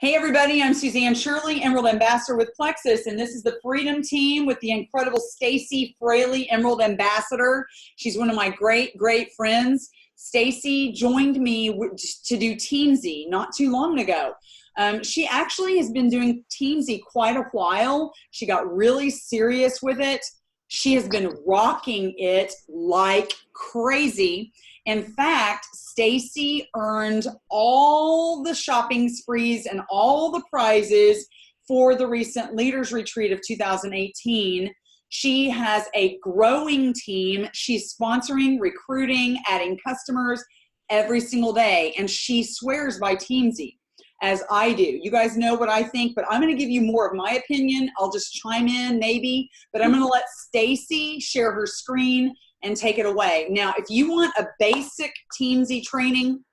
Hey everybody, I'm Suzanne Shirley, Emerald Ambassador with Plexus, and this is the Freedom Team with the incredible Stacey Fraley, Emerald Ambassador. She's one of my great friends. Stacey joined me to do TeamZY not too long ago. She actually has been doing TeamZY quite a while. She got really serious with it. She has been rocking it like crazy. In fact, Stacey earned all the shopping sprees and all the prizes for the recent Leaders Retreat of 2018. She has a growing team. She's sponsoring, recruiting, adding customers every single day, and she swears by TeamZY, as I do. You guys know what I think, but I'm going to give you more of my opinion. I'll just chime in maybe, but I'm going to let Stacey share her screen and take it away. Now, if you want a basic TeamZY training,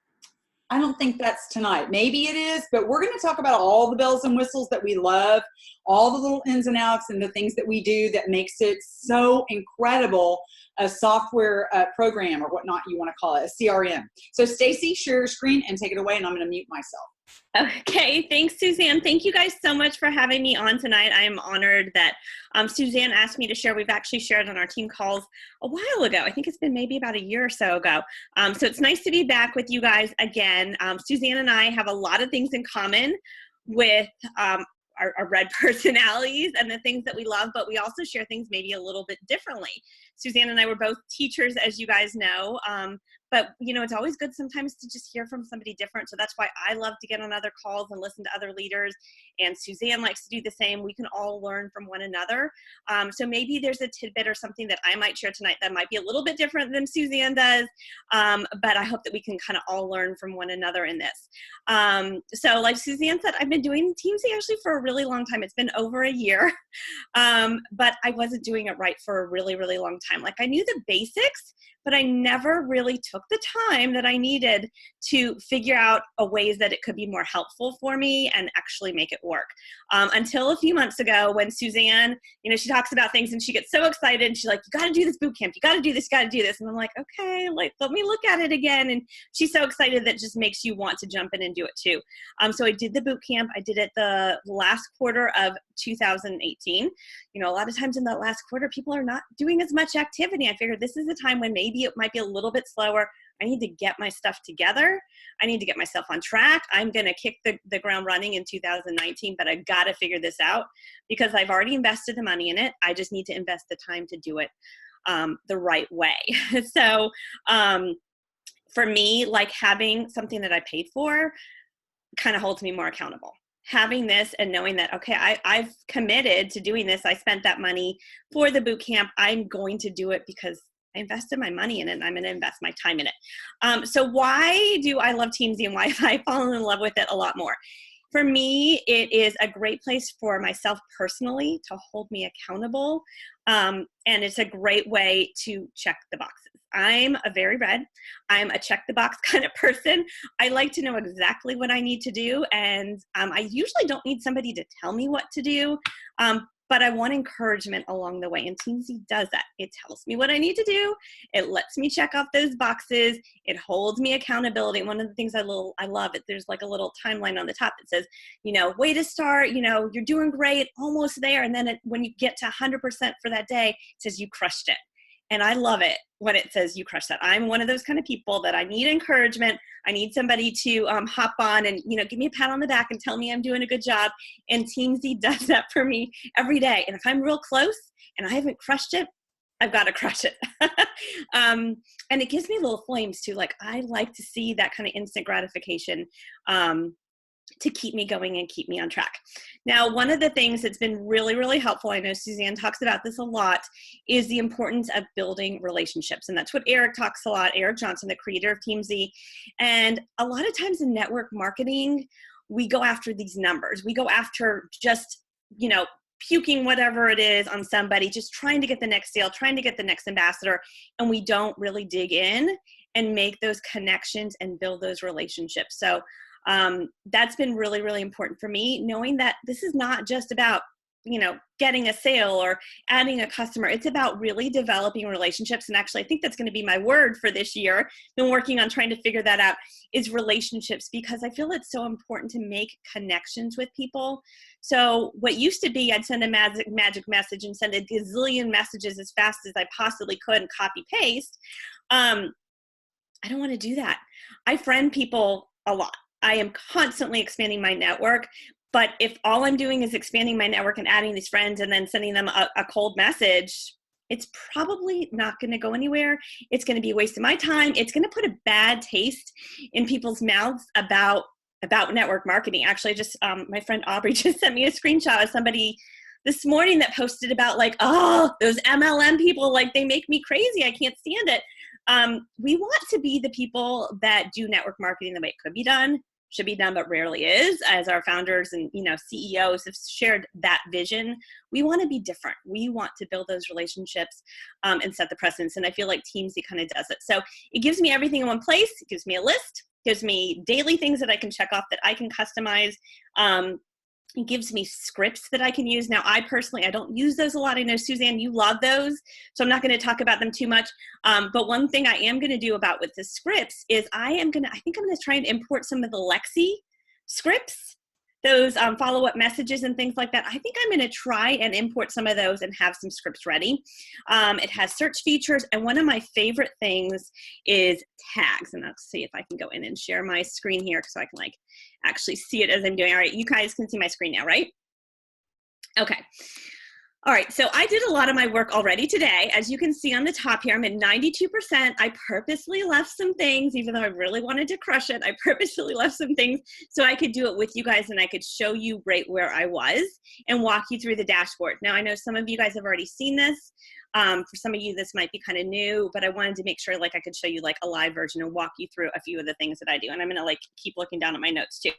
I don't think that's tonight. Maybe it is, but we're going to talk about all the bells and whistles that we love, all the little ins and outs and the things that we do that makes it so incredible, a software program or whatnot you want to call it, a CRM. So Stacey, share your screen and take it away, and I'm going to mute myself. Okay, thanks, Suzanne. Thank you guys so much for having me on tonight. I am honored that Suzanne asked me to share. We've actually shared on our team calls a while ago. I think it's been maybe about a year or so ago. So it's nice to be back with you guys again. Suzanne and I have a lot of things in common with our red personalities and the things that we love, but we also share things maybe a little bit differently. Suzanne and I were both teachers, as you guys know, but you know, it's always good sometimes to just hear from somebody different. So that's why I love to get on other calls and listen to other leaders, and Suzanne likes to do the same. We can all learn from one another. So maybe there's a tidbit or something that I might share tonight that might be a little bit different than Suzanne does, but I hope that we can kind of all learn from one another in this. So like Suzanne said, I've been doing TeamZY actually for a really long time. It's been over a year, but I wasn't doing it right for a really long time. Like I knew the basics, but I never really took the time that I needed to figure out ways that it could be more helpful for me and actually make it work. Until a few months ago when Suzanne, you know, she talks about things and she gets so excited and she's like, you got to do this boot camp. You got to do this, you got to do this. And I'm like, okay, like, let me look at it again. And she's so excited that it just makes you want to jump in and do it too. So I did the boot camp. I did it the last quarter of 2018. You know, a lot of times in that last quarter, people are not doing as much activity. I figured this is the time when maybe it might be a little bit slower. I need to get my stuff together. I need to get myself on track. I'm going to kick the ground running in 2019, but I've got to figure this out because I've already invested the money in it. I just need to invest the time to do it the right way. So for me, like having something that I paid for kind of holds me more accountable. Having this and knowing that, okay, I've committed to doing this. I spent that money for the boot camp. I'm going to do it because I invested my money in it and I'm going to invest my time in it. So why do I love TeamZY and why have I fallen in love with it a lot more? For me, it is a great place for myself personally to hold me accountable. And it's a great way to check the boxes. I'm a very red. I'm a check the box kind of person. I like to know exactly what I need to do. And I usually don't need somebody to tell me what to do. But I want encouragement along the way, and TeamZY does that. It tells me what I need to do. It lets me check off those boxes. It holds me accountability. One of the things I love it. There's like a little timeline on the top that says, you know, way to start. You know, you're doing great, almost there. And then when you get to 100% for that day, it says you crushed it. And I love it when it says you crushed that. I'm one of those kind of people that I need encouragement. I need somebody to hop on and, you know, give me a pat on the back and tell me I'm doing a good job. And TeamZY does that for me every day. And if I'm real close and I haven't crushed it, I've got to crush it. And it gives me little flames too. Like I like to see that kind of instant gratification to keep me going and keep me on track. Now, one of the things that's been really helpful, I know Suzanne talks about this a lot, is the importance of building relationships. And that's what Eric talks a lot, Eric Johnson, the creator of TeamZY. And a lot of times in network marketing, we go after these numbers. We go after just, you know, puking whatever it is on somebody, just trying to get the next sale, trying to get the next ambassador. And we don't really dig in and make those connections and build those relationships. So that's been really important for me, knowing that this is not just about getting a sale or adding a customer. It's about really developing relationships. And actually, I think that's going to be my word for this year. Been working on trying to figure that out, is relationships, because I feel it's so important to make connections with people. So what used to be, I'd send a magic message and send a gazillion messages as fast as I possibly could and copy paste. I don't want to do that. I friend people a lot. I am constantly expanding my network. But if all I'm doing is expanding my network and adding these friends and then sending them a cold message, it's probably not going to go anywhere. It's going to be a waste of my time. It's going to put a bad taste in people's mouths about network marketing. Actually, just my friend Aubrey just sent me a screenshot of somebody this morning that posted about those MLM people, they make me crazy. I can't stand it. We want to be the people that do network marketing the way it could be done. Should be done, but rarely is, as our founders and CEOs have shared that vision. We want to be different. We want to build those relationships and set the precedence. And I feel like TeamZY kind of does it. So it gives me everything in one place. It gives me a list, gives me daily things that I can check off that I can customize. It gives me scripts that I can use. Now, I don't use those a lot. I know, Suzanne, you love those, so I'm not going to talk about them too much. But one thing I am going to do about with the scripts is I think I'm going to try and import some of the Lexi scripts, those follow-up messages and things like that. I think I'm going to try and import some of those and have some scripts ready. It has search features, and one of my favorite things is tags. And let's see if I can go in and share my screen here so I can actually see it as I'm doing. All right, you guys can see my screen now, right? Okay. All right, so I did a lot of my work already today. As you can see on the top here, I'm at 92%. I purposely left some things, even though I really wanted to crush it. I purposely left some things so I could do it with you guys and I could show you right where I was and walk you through the dashboard. Now, I know some of you guys have already seen this. For some of you, this might be kind of new, but I wanted to make sure I could show you a live version and walk you through a few of the things that I do. And I'm going to keep looking down at my notes too.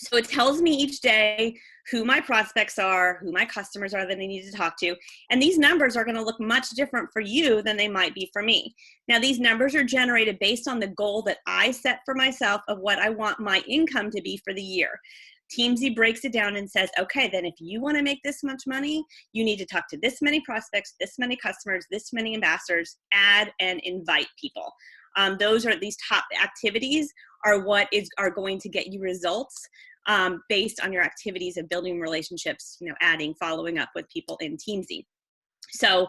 So it tells me each day who my prospects are, who my customers are that I need to talk to. And these numbers are going to look much different for you than they might be for me. Now, these numbers are generated based on the goal that I set for myself of what I want my income to be for the year. TeamZY breaks it down and says, okay, then if you want to make this much money, you need to talk to this many prospects, this many customers, this many ambassadors, add and invite people. Those are these top activities are what are going to get you results based on your activities of building relationships, adding, following up with people in TeamZY. So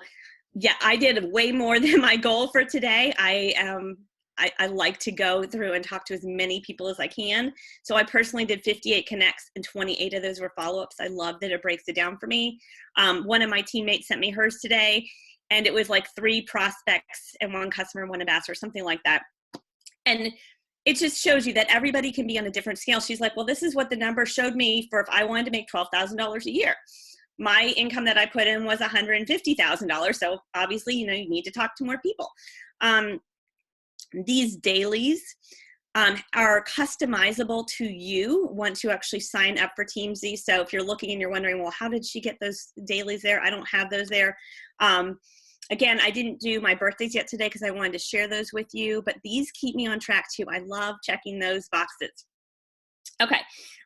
yeah, I did way more than my goal for today. I like to go through and talk to as many people as I can. So I personally did 58 connects and 28 of those were follow-ups. I love that it breaks it down for me. One of my teammates sent me hers today, and it was 3 prospects and 1 customer, 1 ambassador, something like that. And it just shows you that everybody can be on a different scale. She's like, well, this is what the number showed me for if I wanted to make $12,000 a year. My income that I put in was $150,000. So obviously, you need to talk to more people. These dailies are customizable to you once you actually sign up for TeamZY. So if you're looking and you're wondering, well, how did she get those dailies there? I don't have those there. Again, I didn't do my birthdays yet today because I wanted to share those with you, but these keep me on track too. I love checking those boxes. Okay.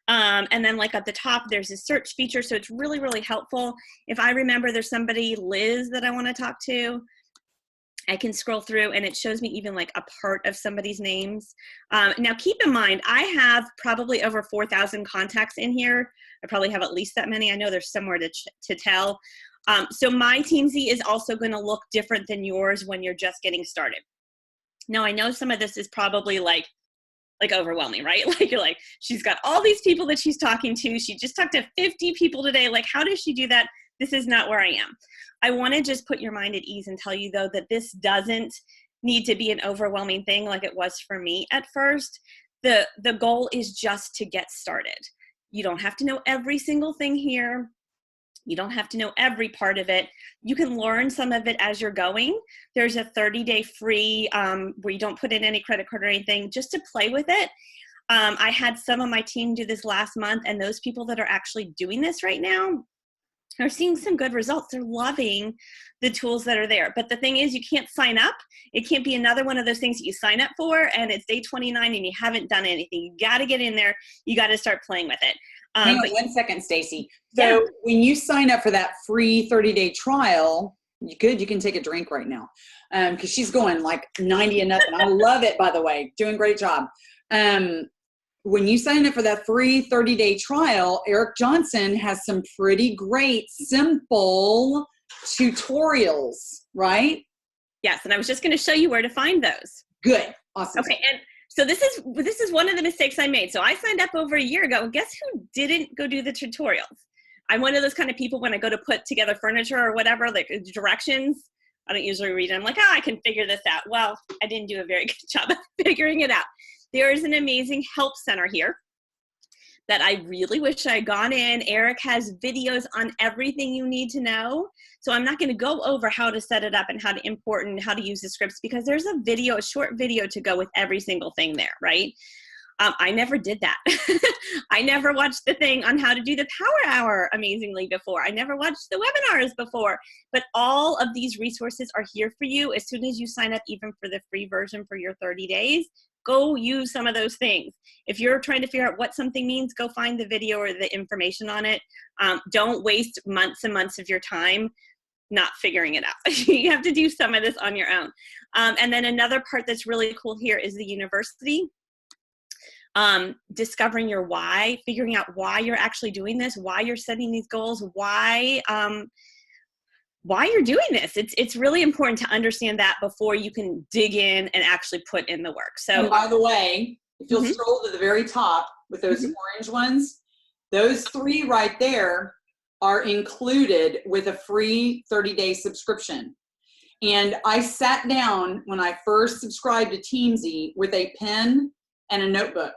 And then at the top, there's a search feature. So it's really, really helpful. If I remember there's somebody, Liz, that I want to talk to, I can scroll through and it shows me even a part of somebody's names. Now keep in mind, I have probably over 4,000 contacts in here. I probably have at least that many. I know there's somewhere to tell. So my TeamZY is also going to look different than yours when you're just getting started. Now I know some of this is probably overwhelming, right? You're she's got all these people that she's talking to. She just talked to 50 people today. How does she do that? This is not where I am. I want to just put your mind at ease and tell you though that this doesn't need to be an overwhelming thing like it was for me at first. The goal is just to get started. You don't have to know every single thing here. You don't have to know every part of it. You can learn some of it as you're going. There's a 30-day free where you don't put in any credit card or anything, just to play with it. I had some of my team do this last month, and those people that are actually doing this right now, are seeing some good results. They're loving the tools that are there. But the thing is, you can't sign up. It can't be another one of those things that you sign up for and it's day 29 and you haven't done anything. You got to get in there. You got to start playing with it. Hang on 1 second, Stacey. So when you sign up for that free 30-day trial, you can take a drink right now. Because she's going like 90 and nothing. I love it, by the way. Doing a great job. When you sign up for that free 30-day trial, Eric Johnson has some pretty great, simple tutorials, right? Yes, and I was just going to show you where to find those. Good. Awesome. Okay, and so this is one of the mistakes I made. So I signed up over a year ago. Guess who didn't go do the tutorials? I'm one of those kind of people when I go to put together furniture or whatever, like directions, I don't usually read it. I'm like, I can figure this out. Well, I didn't do a very good job of figuring it out. There is an amazing help center here that I really wish I had gone in. Eric has videos on everything you need to know. So I'm not going to go over how to set it up and how to import and how to use the scripts because there's a short video to go with every single thing there, right? I never did that. I never watched the thing on how to do the Power Hour amazingly before. I never watched the webinars before, but all of these resources are here for you as soon as you sign up, even for the free version for your 30 days. Go use some of those things. If you're trying to figure out what something means, go find the video or the information on it. Don't waste months and months of your time not figuring it out. You have to do some of this on your own. And then another part that's really cool here is the university. Discovering your why, figuring out why you're actually doing this, why you're setting these goals, why you're doing this. It's really important to understand that before you can dig in and actually put in the work. So, and by the way, if you'll scroll to the very top with those orange ones, those 3 right there are included with a free 30-day subscription. And I sat down when I first subscribed to TeamZY with a pen and a notebook.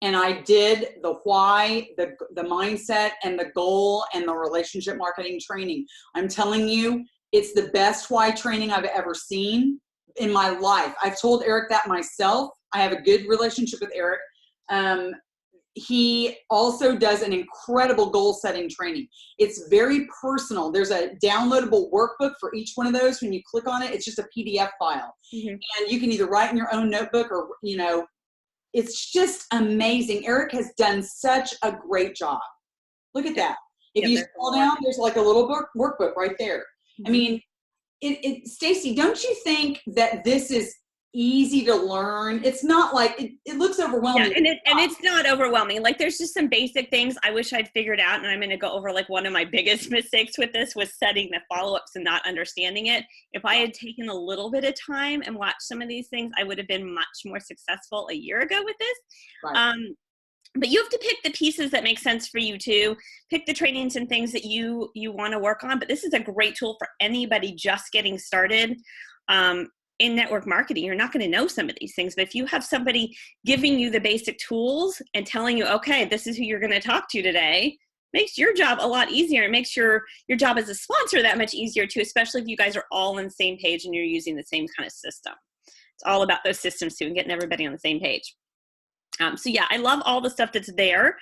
And I did the why, the mindset, and the goal, and the relationship marketing training. I'm telling you, it's the best why training I've ever seen in my life. I've told Eric that myself. I have a good relationship with Eric. He also does an incredible goal setting training. It's very personal. There's a downloadable workbook for each one of those. When you click on it, it's just a PDF file. And you can either write in your own notebook or, it's just amazing. Eric has done such a great job. Look at that. If you scroll down, there's like a little workbook right there. I mean, Stacey, don't you think that this is easy to learn? It's not like it looks overwhelming. Yeah, and it's not overwhelming. Like there's just some basic things I wish I'd figured out, and I'm going to go over like one of my biggest mistakes with this was setting the follow-ups and not understanding it. If I had taken a little bit of time and watched some of these things, I would have been much more successful a year ago with this. Right. But you have to pick the pieces that make sense for you too. Pick the trainings and things that you want to work on. But this is a great tool for anybody just getting started. In network marketing, you're not going to know some of these things, but if you have somebody giving you the basic tools and telling you, okay, this is who you're going to talk to today, makes your job a lot easier. It makes your job as a sponsor that much easier too, especially if you guys are all on the same page and you're using the same kind of system. It's all about those systems too and getting everybody on the same page. So yeah, I love all the stuff that's there.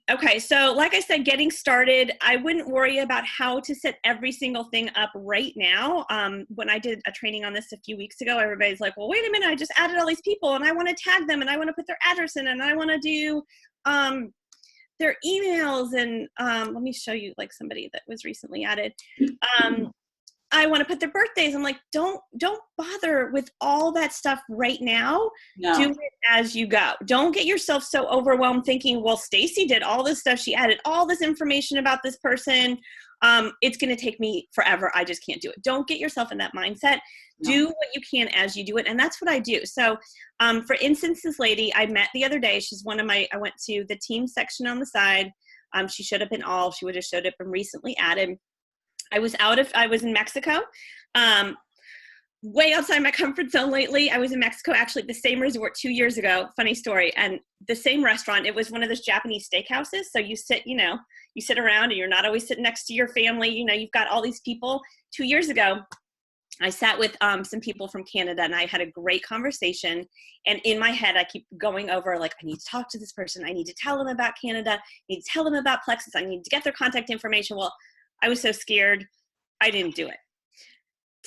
Okay, so like I said, getting started, I wouldn't worry about how to set every single thing up right now. When I did a training on this a few weeks ago, everybody's like, well, wait a minute, I just added all these people and I want to tag them and I want to put their address in and I want to do their emails and let me show you like somebody that was recently added. I want to put their birthdays. I'm like, don't bother with all that stuff right now. No. Do it as you go. Don't get yourself so overwhelmed thinking, well, Stacey did all this stuff. She added all this information about this person. It's going to take me forever. I just can't do it. Don't get yourself in that mindset. No. Do what you can as you do it. And that's what I do. So for instance, this lady I met the other day, she's I went to the team section on the side. She showed up in all. She would have showed up and recently added. I was in Mexico, way outside my comfort zone lately. I was in Mexico, actually the same resort 2 years ago, funny story. And the same restaurant, it was one of those Japanese steakhouses. So you sit around and you're not always sitting next to your family. You've got all these people. 2 years ago, I sat with some people from Canada, and I had a great conversation. And in my head, I keep going over, like, I need to talk to this person. I need to tell them about Canada. I need to tell them about Plexus. I need to get their contact information. Well, I was so scared, I didn't do it.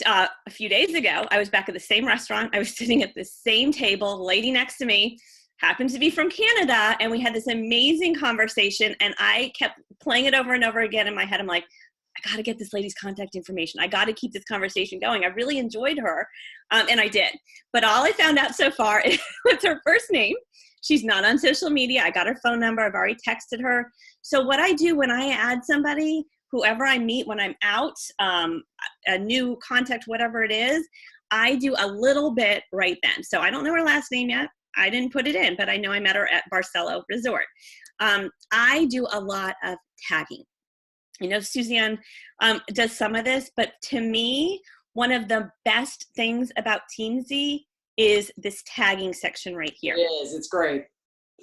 A few days ago, I was back at the same restaurant. I was sitting at the same table. The lady next to me happened to be from Canada, and we had this amazing conversation. And I kept playing it over and over again in my head. I'm like, I got to get this lady's contact information. I got to keep this conversation going. I really enjoyed her, and I did. But all I found out so far is what's her first name. She's not on social media. I got her phone number. I've already texted her. So what I do when I add somebody, whoever I meet when I'm out, a new contact, whatever it is, I do a little bit right then. So I don't know her last name yet. I didn't put it in, but I know I met her at Barcelo Resort. I do a lot of tagging. I know Suzanne does some of this, but to me, one of the best things about TeamZY is this tagging section right here. It is. It's great.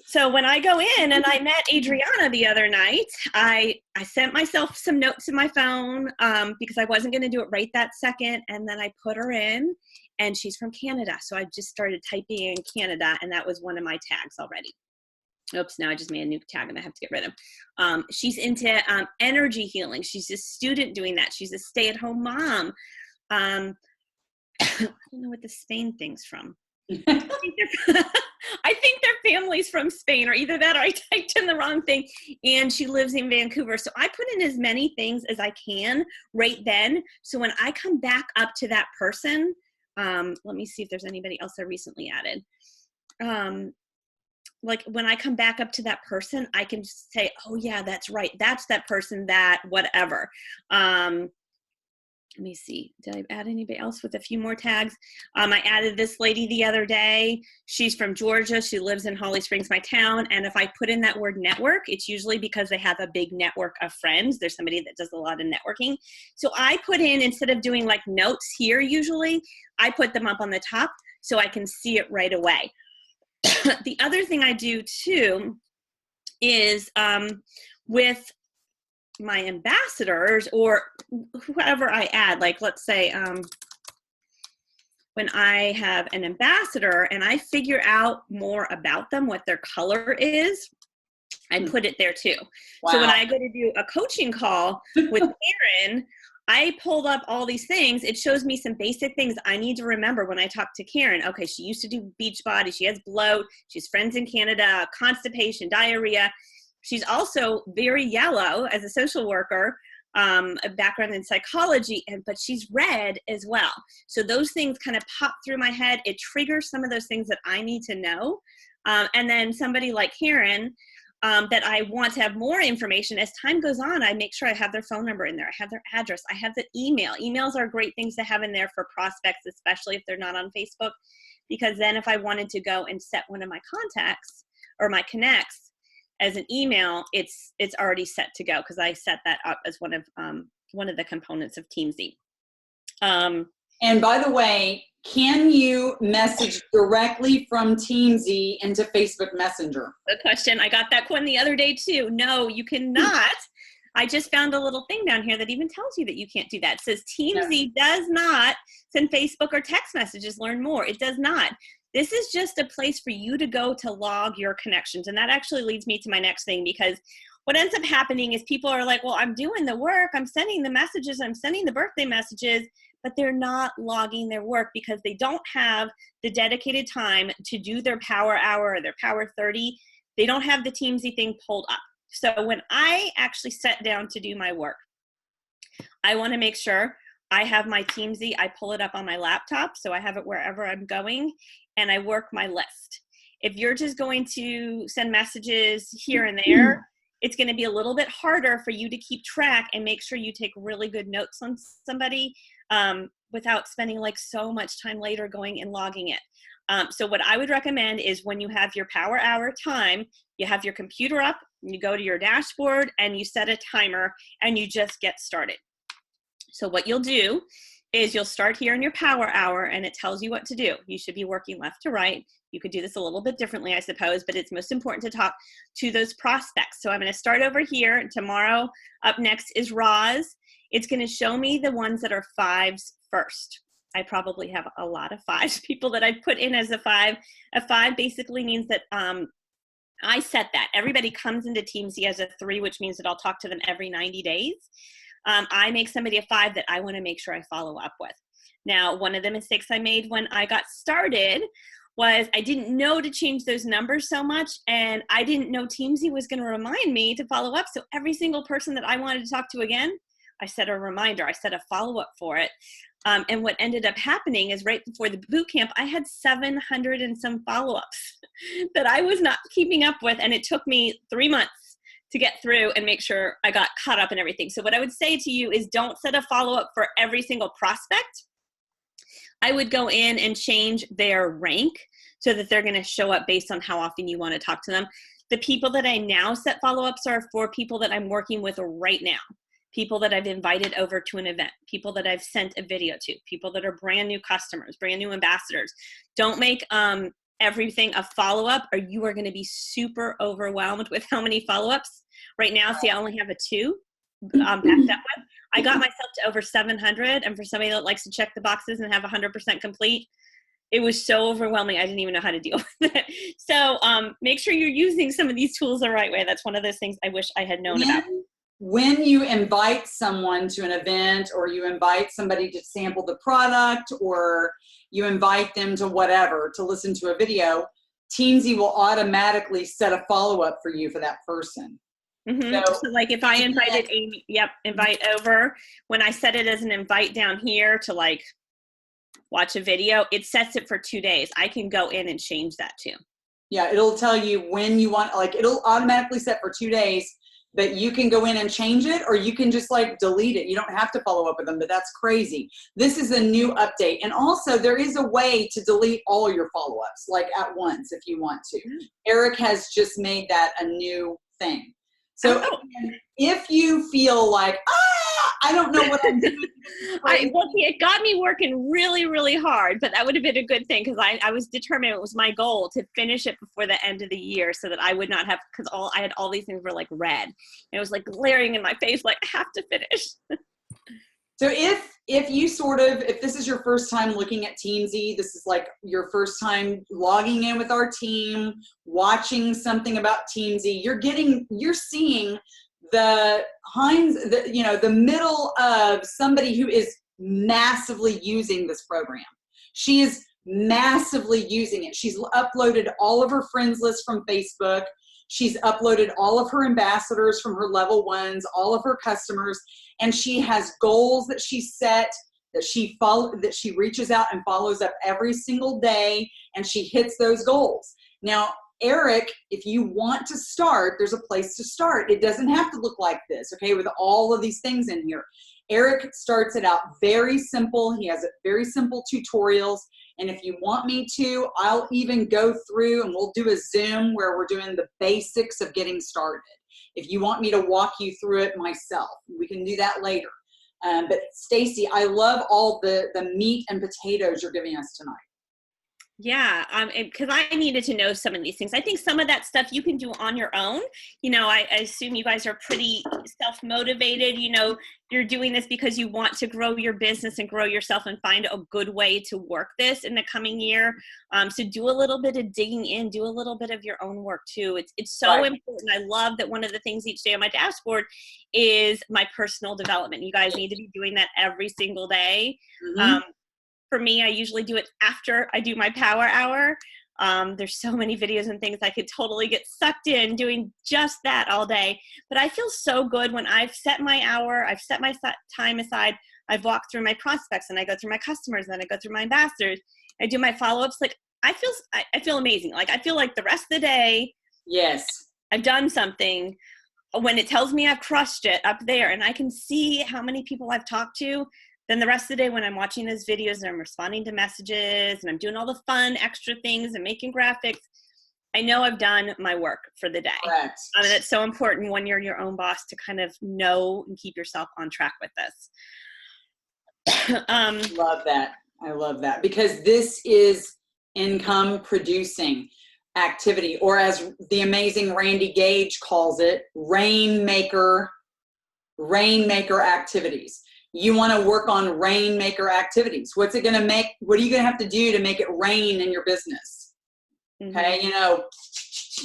So when I go in, and I met Adriana the other night, I sent myself some notes in my phone because I wasn't going to do it right that second. And then I put her in, and she's from Canada. So I just started typing in Canada, and that was one of my tags already. Oops, now I just made a new tag and I have to get rid of. She's into energy healing. She's a student doing that. She's a stay-at-home mom. I don't know what the Spain thing's from. I think their family's from Spain, or either that or I typed in the wrong thing. And she lives in Vancouver. So I put in as many things as I can right then. So when I come back up to that person, let me see if there's anybody else I recently added. Like when I come back up to that person, I can just say, oh yeah, that's right. That's that person, that whatever. Let me see. Did I add anybody else with a few more tags? I added this lady the other day. She's from Georgia. She lives in Holly Springs, my town. And if I put in that word network, it's usually because they have a big network of friends. There's somebody that does a lot of networking. So I put in, instead of doing like notes here usually, I put them up on the top so I can see it right away. The other thing I do too is with my ambassadors or whoever I add, like let's say when I have an ambassador and I figure out more about them, what their color is, I put it there too. Wow. So when I go to do a coaching call with Karen, I pulled up all these things. It shows me some basic things I need to remember when I talk to Karen. Okay, she used to do Beachbody. She has bloat. She's friends in Canada, constipation, diarrhea. She's also very yellow as a social worker, a background in psychology, but she's red as well. So those things kind of pop through my head. It triggers some of those things that I need to know. And then somebody like Karen, that I want to have more information. As time goes on, I make sure I have their phone number in there. I have their address. I have the email. Emails are great things to have in there for prospects, especially if they're not on Facebook, because then if I wanted to go and set one of my contacts or my connects as an email, it's already set to go because I set that up as one of the components of TeamZY. And by the way, can you message directly from TeamZY into Facebook Messenger? Good question. I got that one the other day too. No, you cannot. I just found a little thing down here that even tells you that you can't do that. It says TeamZY does not send Facebook or text messages. Learn more. It does not. This is just a place for you to go to log your connections. And that actually leads me to my next thing, because what ends up happening is people are like, well, I'm doing the work. I'm sending the messages. I'm sending the birthday messages, but they're not logging their work because they don't have the dedicated time to do their power hour or their power 30. They don't have the TeamZY thing pulled up. So when I actually sat down to do my work, I want to make sure I have my TeamZY. I pull it up on my laptop, so I have it wherever I'm going, and I work my list. If you're just going to send messages here and there, it's going to be a little bit harder for you to keep track and make sure you take really good notes on somebody without spending like so much time later going and logging it. So what I would recommend is when you have your power hour time, you have your computer up, you go to your dashboard and you set a timer and you just get started. So what you'll do is you'll start here in your power hour and it tells you what to do. You should be working left to right. You could do this a little bit differently, I suppose, but it's most important to talk to those prospects. So I'm going to start over here. Tomorrow up next is Roz. It's going to show me the ones that are 5s first. I probably have a lot of 5s, people that I put in as a 5. A 5 basically means that I set that. Everybody comes into TeamZY as a 3, which means that I'll talk to them every 90 days. I make somebody a 5 that I want to make sure I follow up with. Now, one of the mistakes I made when I got started was I didn't know to change those numbers so much, and I didn't know TeamZY was going to remind me to follow up. So every single person that I wanted to talk to again, I set a reminder, I set a follow-up for it. And what ended up happening is right before the boot camp, I had 700 and some follow-ups that I was not keeping up with. And it took me 3 months to get through and make sure I got caught up in everything. So what I would say to you is don't set a follow-up for every single prospect. I would go in and change their rank so that they're going to show up based on how often you want to talk to them. The people that I now set follow-ups are for people that I'm working with right now. People that I've invited over to an event, people that I've sent a video to, people that are brand new customers, brand new ambassadors. Don't make everything a follow-up or you are going to be super overwhelmed with how many follow-ups. Right now, see, I only have a 2 backed up with. I got myself to over 700, and for somebody that likes to check the boxes and have 100% complete, it was so overwhelming, I didn't even know how to deal with it. So make sure you're using some of these tools the right way. That's one of those things I wish I had known about. When you invite someone to an event, or you invite somebody to sample the product, or you invite them to whatever, to listen to a video, TeamZY will automatically set a follow-up for you for that person. Mm-hmm. So like if I invited Amy, invite over, when I set it as an invite down here to like watch a video, it sets it for 2 days. I can go in and change that too. Yeah, it'll tell you when you want, like it'll automatically set for 2 days, but you can go in and change it, or you can just like delete it. You don't have to follow up with them, but that's crazy. This is a new update. And also there is a way to delete all your follow-ups, like at once if you want to. Eric has just made that a new thing. So if you feel like, I don't know what I'm doing. It got me working really, really hard, but that would have been a good thing because I was determined, it was my goal to finish it before the end of the year so that I would not have, because I had all these things were like red. And it was like glaring in my face, like I have to finish. So if this is your first time looking at TeamZY, this is like your first time logging in with our team, watching something about TeamZY, you're seeing the middle of somebody who is massively using this program. She is massively using it. She's uploaded all of her friends list from Facebook. She's uploaded all of her ambassadors from her level 1s, all of her customers, and she has goals that she set, that she reaches out and follows up every single day, and she hits those goals. Now, Eric, if you want to start, there's a place to start. It doesn't have to look like this, okay, with all of these things in here. Eric starts it out very simple. He has very simple tutorials. And if you want me to, I'll even go through and we'll do a Zoom where we're doing the basics of getting started. If you want me to walk you through it myself, we can do that later. But Stacey, I love all the meat and potatoes you're giving us tonight. Yeah, because I needed to know some of these things. I think some of that stuff you can do on your own. You know, I assume you guys are pretty self-motivated. You know, you're doing this because you want to grow your business and grow yourself and find a good way to work this in the coming year. So do a little bit of digging in, do a little bit of your own work too. It's so important. I love that one of the things each day on my dashboard is my personal development. You guys need to be doing that every single day. Mm-hmm. For me, I usually do it after I do my power hour. There's so many videos and things I could totally get sucked in doing just that all day. But I feel so good when I've set my hour, I've set my time aside, I've walked through my prospects and I go through my customers and I go through my ambassadors. I do my follow-ups. Like I feel amazing. Like I feel like the rest of the day, yes, I've done something. When it tells me I've crushed it up there and I can see how many people I've talked to, then the rest of the day when I'm watching those videos and I'm responding to messages and I'm doing all the fun extra things and making graphics, I know I've done my work for the day. Correct. And it's so important when you're your own boss to kind of know and keep yourself on track with this. Love that. I love that because this is income producing activity, or as the amazing Randy Gage calls it, rainmaker activities. You want to work on rainmaker activities. What's it going to make? What are you going to have to do to make it rain in your business? Okay.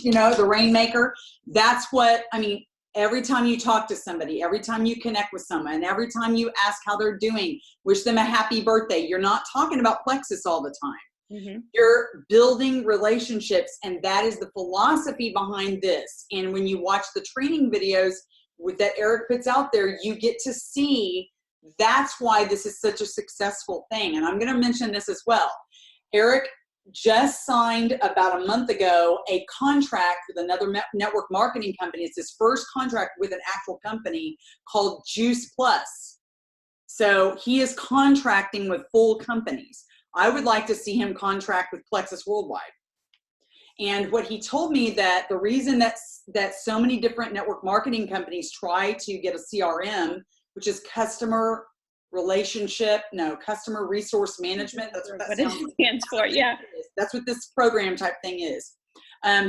The rainmaker, that's what, I mean, every time you talk to somebody, every time you connect with someone, every time you ask how they're doing, wish them a happy birthday. You're not talking about Plexus all the time. You're building relationships, and that is the philosophy behind this. And when you watch the training videos that Eric puts out there, you get to see that's why this is such a successful thing. And I'm going to mention this as well. Eric just signed about a month ago a contract with another network marketing company. It's his first contract with an actual company called Juice Plus. So he is contracting with full companies. I would like to see him contract with Plexus Worldwide. And what he told me, that the reason that so many different network marketing companies try to get a CRM, which is customer resource management. That's what it stands for. Yeah. That's what this program type thing is.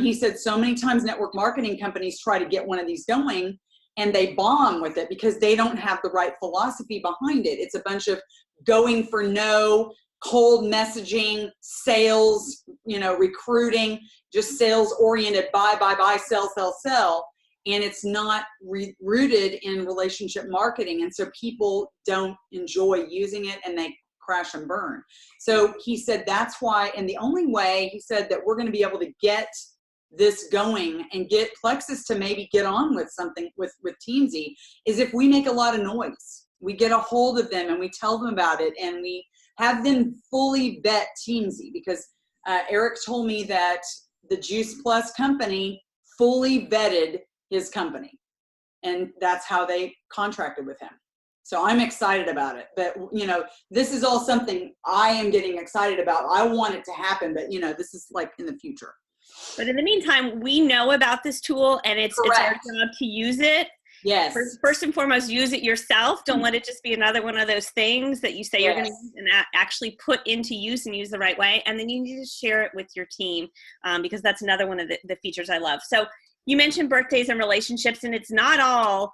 He said so many times network marketing companies try to get one of these going, and they bomb with it because they don't have the right philosophy behind it. It's a bunch of going for no, cold messaging, sales, recruiting, just sales oriented, buy, sell. And it's not rooted in relationship marketing. And so people don't enjoy using it, and they crash and burn. So he said that's why, and the only way he said that we're going to be able to get this going and get Plexus to maybe get on with something with TeamZY is if we make a lot of noise. We get a hold of them and we tell them about it, and we have them fully vet TeamZY, because Eric told me that the Juice Plus company fully vetted his company, and that's how they contracted with him. So I'm excited about it. But this is all something I am getting excited about. I want it to happen, but this is like in the future. But in the meantime, we know about this tool, and it's our job to use it. Yes. First and foremost, use it yourself. Don't let it just be another one of those things that you say you're going to use and actually put into use and use the right way. And then you need to share it with your team, because that's another one of the features I love. So you mentioned birthdays and relationships, and it's not all,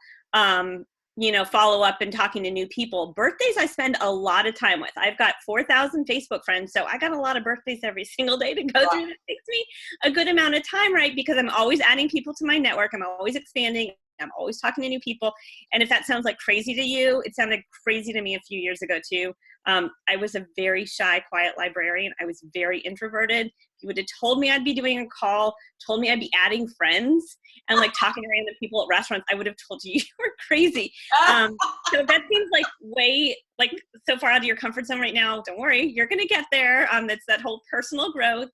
follow up and talking to new people. Birthdays I spend a lot of time with. I've got 4,000 Facebook friends, so I got a lot of birthdays every single day to go through. That takes me a good amount of time, right? Because I'm always adding people to my network. I'm always expanding. I'm always talking to new people. And if that sounds like crazy to you, it sounded crazy to me a few years ago too. I was a very shy, quiet librarian. I was very introverted. You would have told me I'd be doing a call, told me I'd be adding friends and like talking to random people at restaurants. I would have told you were crazy. So that seems like way, like so far out of your comfort zone right now. Don't worry, you're going to get there. It's that whole personal growth.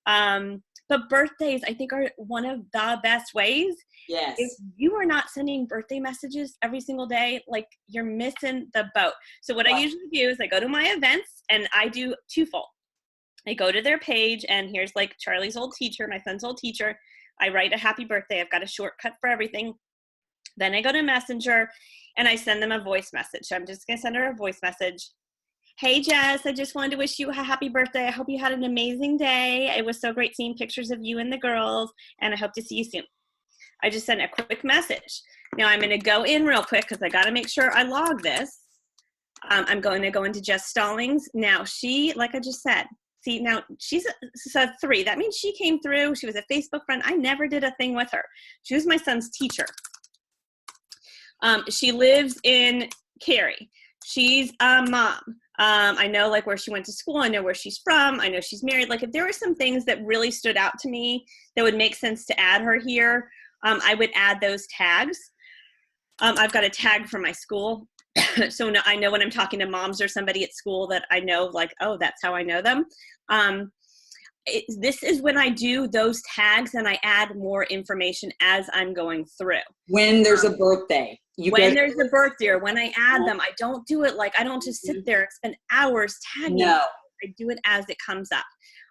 But birthdays, I think, are one of the best ways. Yes. If you are not sending birthday messages every single day, like you're missing the boat. So what I usually do is I go to my events and I do twofold. I go to their page, and here's like Charlie's old teacher, my son's old teacher. I write a happy birthday. I've got a shortcut for everything. Then I go to Messenger and I send them a voice message. So I'm just going to send her a voice message. Hey, Jess, I just wanted to wish you a happy birthday. I hope you had an amazing day. It was so great seeing pictures of you and the girls, and I hope to see you soon. I just sent a quick message. Now I'm going to go in real quick because I got to make sure I log this. I'm going to go into Jess Stallings. Now she, like I just said, see, now she's a 3. That means she came through. She was a Facebook friend. I never did a thing with her. She was my son's teacher. She lives in Cary. She's a mom. I know like where she went to school. I know where she's from. I know she's married. Like if there were some things that really stood out to me that would make sense to add her here, I would add those tags. I've got a tag for my school. So I know when I'm talking to moms or somebody at school that I know like, oh, that's how I know them. This is when I do those tags and I add more information as I'm going through. When there's a birthday. When there's a birthday or when I add them, I don't do it like, I don't just sit there and spend hours tagging. No. I do it as it comes up.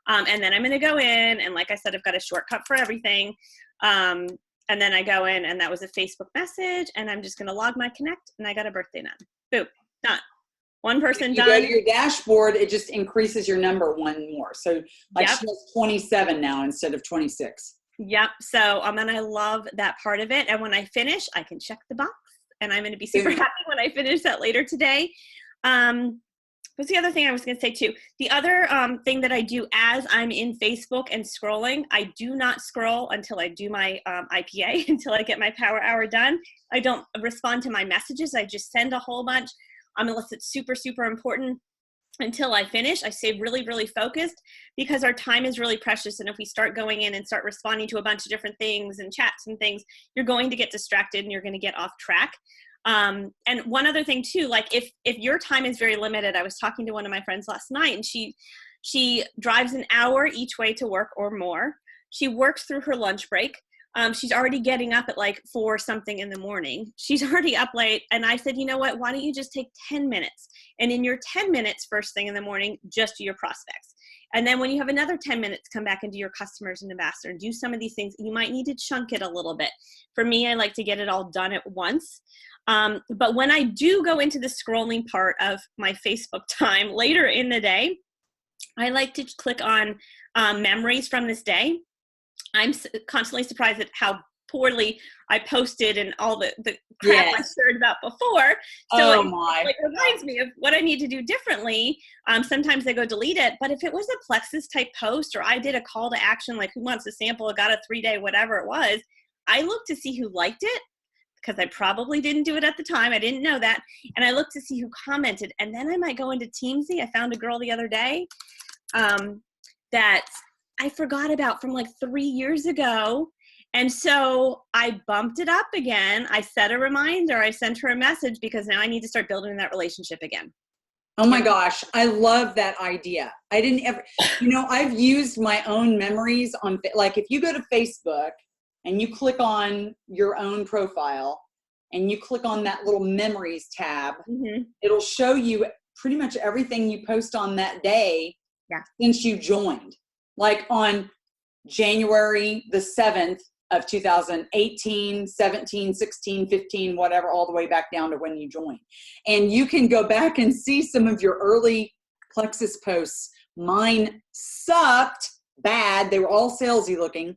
And then I'm going to go in and like I said, I've got a shortcut for everything. And then I go in and that was a Facebook message and I'm just going to log my connect and I got a birthday done. Boom, done. One person done. You go to your dashboard, it just increases your number one more. So like she has 27 now instead of 26. Yep. So and I love that part of it. And when I finish, I can check the box and I'm going to be super happy when I finish that later today. What's the other thing I was going to say too? The other thing that I do as I'm in Facebook and scrolling, I do not scroll until I do my IPA, until I get my power hour done. I don't respond to my messages. I just send a whole bunch unless it's super, super important until I finish. I stay really, really focused because our time is really precious. And if we start going in and start responding to a bunch of different things and chats and things, you're going to get distracted and you're going to get off track. And one other thing too, like if your time is very limited, I was talking to one of my friends last night, and she drives an hour each way to work or more. She works through her lunch break. She's already getting up at like 4 something in the morning. She's already up late. And I said, you know what, why don't you just take 10 minutes? And in your 10 minutes, first thing in the morning, just do your prospects. And then when you have another 10 minutes, come back and do your customers and ambassador and do some of these things. You might need to chunk it a little bit. For me, I like to get it all done at once. But when I do go into the scrolling part of my Facebook time later in the day, I like to click on memories from this day. I'm constantly surprised at how poorly I posted and all the crap I shared about before. So it reminds me of what I need to do differently. Sometimes I go delete it, but if it was a Plexus type post, or I did a call to action, like who wants a sample, I got a 3-day, whatever it was, I look to see who liked it, because I probably didn't do it at the time. I didn't know that. And I look to see who commented. And then I might go into TeamZY. I found a girl the other day that I forgot about from like 3 years ago. And so I bumped it up again. I set a reminder. I sent her a message because now I need to start building that relationship again. Oh my gosh, I love that idea. I didn't ever, I've used my own memories on, like if you go to Facebook and you click on your own profile and you click on that little memories tab, it'll show you pretty much everything you post on that day since you joined. Like on January the 7th of 2018, 17, 16, 15, whatever, all the way back down to when you joined. And you can go back and see some of your early Plexus posts. Mine sucked bad. They were all salesy looking.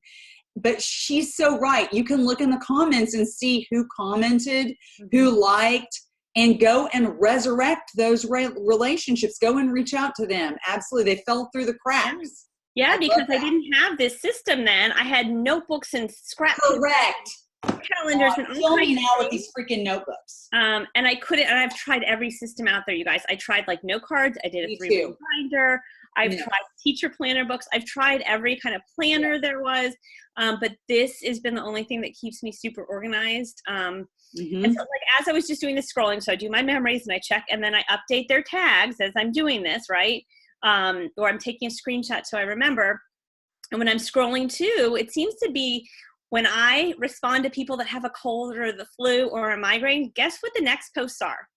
But she's so right. You can look in the comments and see who commented, who liked, and go and resurrect those relationships. Go and reach out to them. Absolutely. They fell through the cracks. Yeah, because I didn't have this system then. I had notebooks and scrap calendars and all kinds now with these freaking notebooks. And I couldn't, and I've tried every system out there, you guys. I tried like note cards. I did a 3-week binder. I've tried teacher planner books. I've tried every kind of planner there was. But this has been the only thing that keeps me super organized. And so like, as I was just doing the scrolling, so I do my memories and I check, and then I update their tags as I'm doing this, right? Or I'm taking a screenshot so I remember. And when I'm scrolling too, it seems to be when I respond to people that have a cold or the flu or a migraine, guess what the next posts are?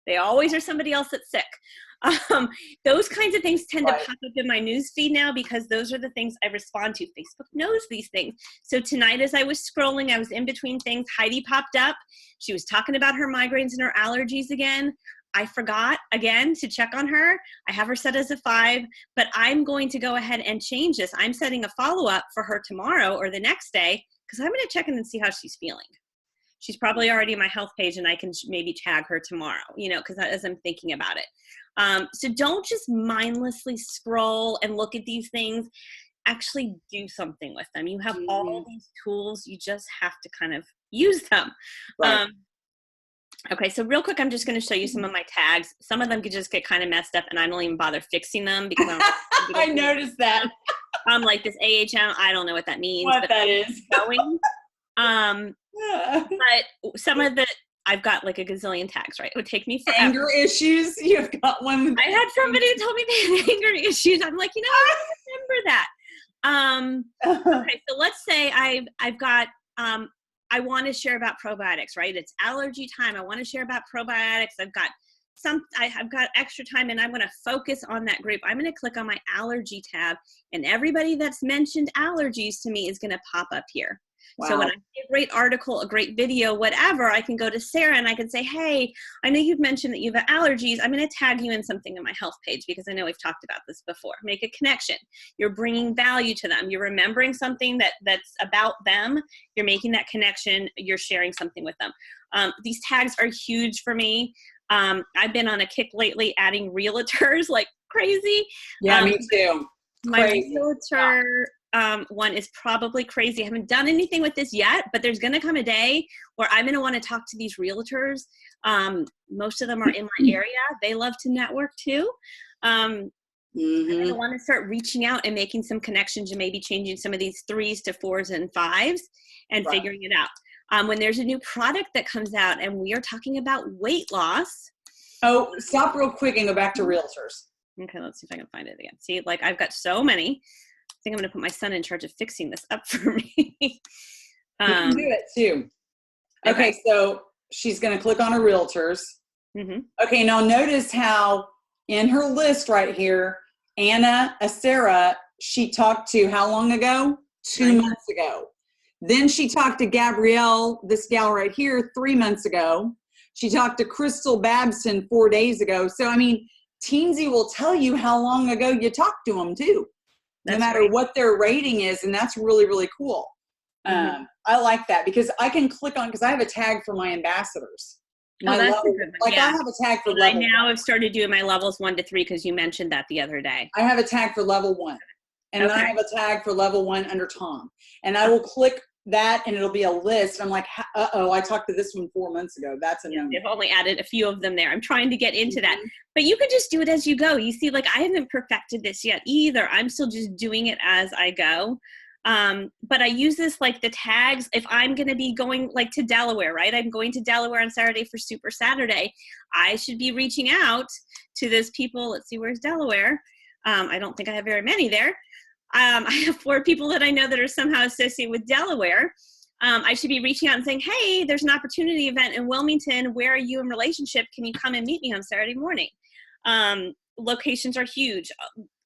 They always are somebody else that's sick. Those kinds of things tend to pop up in my news feed now because those are the things I respond to. Facebook knows these things. So tonight as I was scrolling, I was in between things. Heidi popped up. She was talking about her migraines and her allergies again. I forgot again to check on her. I have her set as a 5, but I'm going to go ahead and change this. I'm setting a follow-up for her tomorrow or the next day because I'm going to check in and see how she's feeling. She's probably already on my health page and I can maybe tag her tomorrow, because as I'm thinking about it. So don't just mindlessly scroll and look at these things. Actually do something with them. You have all these tools. You just have to kind of use them. Right. Okay, so real quick, I'm just going to show you some of my tags. Some of them could just get kind of messed up, and I don't even bother fixing them because I noticed that. I'm like this AHM. I don't know what that means. What that is. Going. But some of the I've got like a gazillion tags. Right, it would take me forever. Anger issues. You've got one. I had somebody who told me they had anger issues. I'm like, I remember that. Okay, so let's say I've got. I want to share about probiotics, right? It's allergy time. I want to share about probiotics. I've got extra time and I'm going to focus on that group. I'm going to click on my allergy tab and everybody that's mentioned allergies to me is going to pop up here. Wow. So when I see a great article, a great video, whatever, I can go to Sarah and I can say, hey, I know you've mentioned that you have allergies. I'm going to tag you in something on my health page because I know we've talked about this before. Make a connection. You're bringing value to them. You're remembering something that's about them. You're making that connection. You're sharing something with them. These tags are huge for me. I've been on a kick lately adding realtors like crazy. Yeah, me too. My realtor one is probably crazy. I haven't done anything with this yet, but there's going to come a day where I'm going to want to talk to these realtors. Most of them are in my area. They love to network too. I'm going to want to start reaching out and making some connections and maybe changing some of these 3s to 4s and 5s and figuring it out. When there's a new product that comes out and we are talking about weight loss. Oh, stop real quick and go back to realtors. Okay, let's see if I can find it again. See, like I've got so many. I think I'm going to put my son in charge of fixing this up for me. You can do it too. Okay, so she's going to click on her realtors. Okay, now notice how in her list right here, Anna Acera, she talked to how long ago? 2 months ago. Then she talked to Gabrielle, this gal right here, 3 months ago. She talked to Crystal Babson 4 days ago. So, I mean, TeamZY will tell you how long ago you talked to them too. No matter what their rating is, and that's really, really cool. I like that because I can click on, because I have a tag for my ambassadors. My that's level, a good one. like I have a tag for level. I now have started doing my levels 1 to 3 because you mentioned that the other day. I have a tag for level 1. And then I have a tag for level 1 under Tom. And I will click that and it'll be a list. I'm like, uh-oh, I talked to this one 4 months ago. That's a no. They've only added a few of them there. I'm trying to get into that. But you could just do it as you go. You see, like I haven't perfected this yet either. I'm still just doing it as I go. But I use this like the tags. If I'm going to be going like to Delaware, right? I'm going to Delaware on Saturday for Super Saturday. I should be reaching out to those people. Let's see, where's Delaware? I don't think I have very many there. I have 4 people that I know that are somehow associated with Delaware. I should be reaching out and saying, hey, there's an opportunity event in Wilmington. Where are you in relationship? Can you come and meet me on Saturday morning? Locations are huge.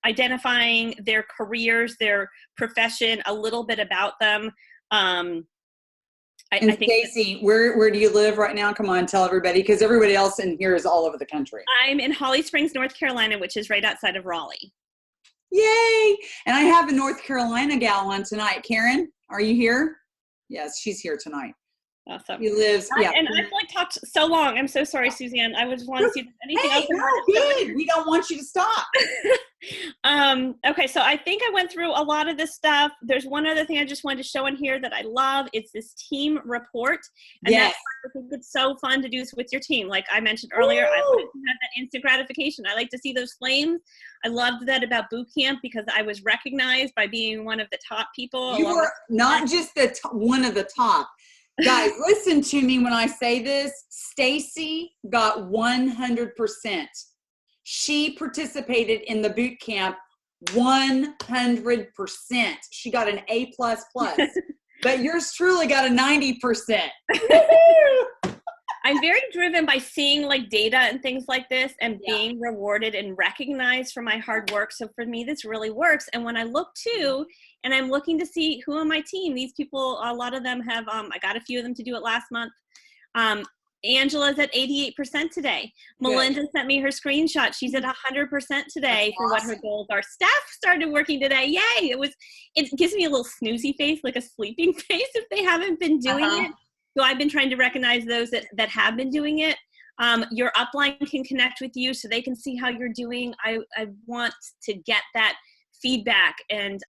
Identifying their careers, their profession, a little bit about them. I think Stacey, where do you live right now? Come on, tell everybody, because everybody else in here is all over the country. I'm in Holly Springs, North Carolina, which is right outside of Raleigh. Yay! And I have a North Carolina gal on tonight. Karen, are you here? Yes, she's here tonight. Awesome. He lives, yeah. And I've like talked so long. I'm so sorry, Suzanne. I would want to see if there's anything else. No, good. We don't want you to stop. Okay, so I think I went through a lot of this stuff. There's one other thing I just wanted to show in here that I love. It's this team report. And yes. I think it's so fun to do this with your team. Like I mentioned earlier, I wanted to have that instant gratification. I like to see those flames. I loved that about boot camp because I was recognized by being one of the top people. You were not just one of the top. Guys, listen to me when I say this. Stacey got 100%. She participated in the boot camp 100%. She got an A++. But yours truly got a 90%. I'm very driven by seeing like data and things like this and being rewarded and recognized for my hard work. So for me, this really works. And when I look too, and I'm looking to see who on my team, these people, a lot of them have, I got a few of them to do it last month. Angela's at 88% today. Melinda sent me her screenshot. She's at 100% today for what her goals are. Steph started working today. Yay. It gives me a little snoozy face, like a sleeping face if they haven't been doing it. So I've been trying to recognize those that have been doing it. Your upline can connect with you so they can see how you're doing. I want to get that feedback and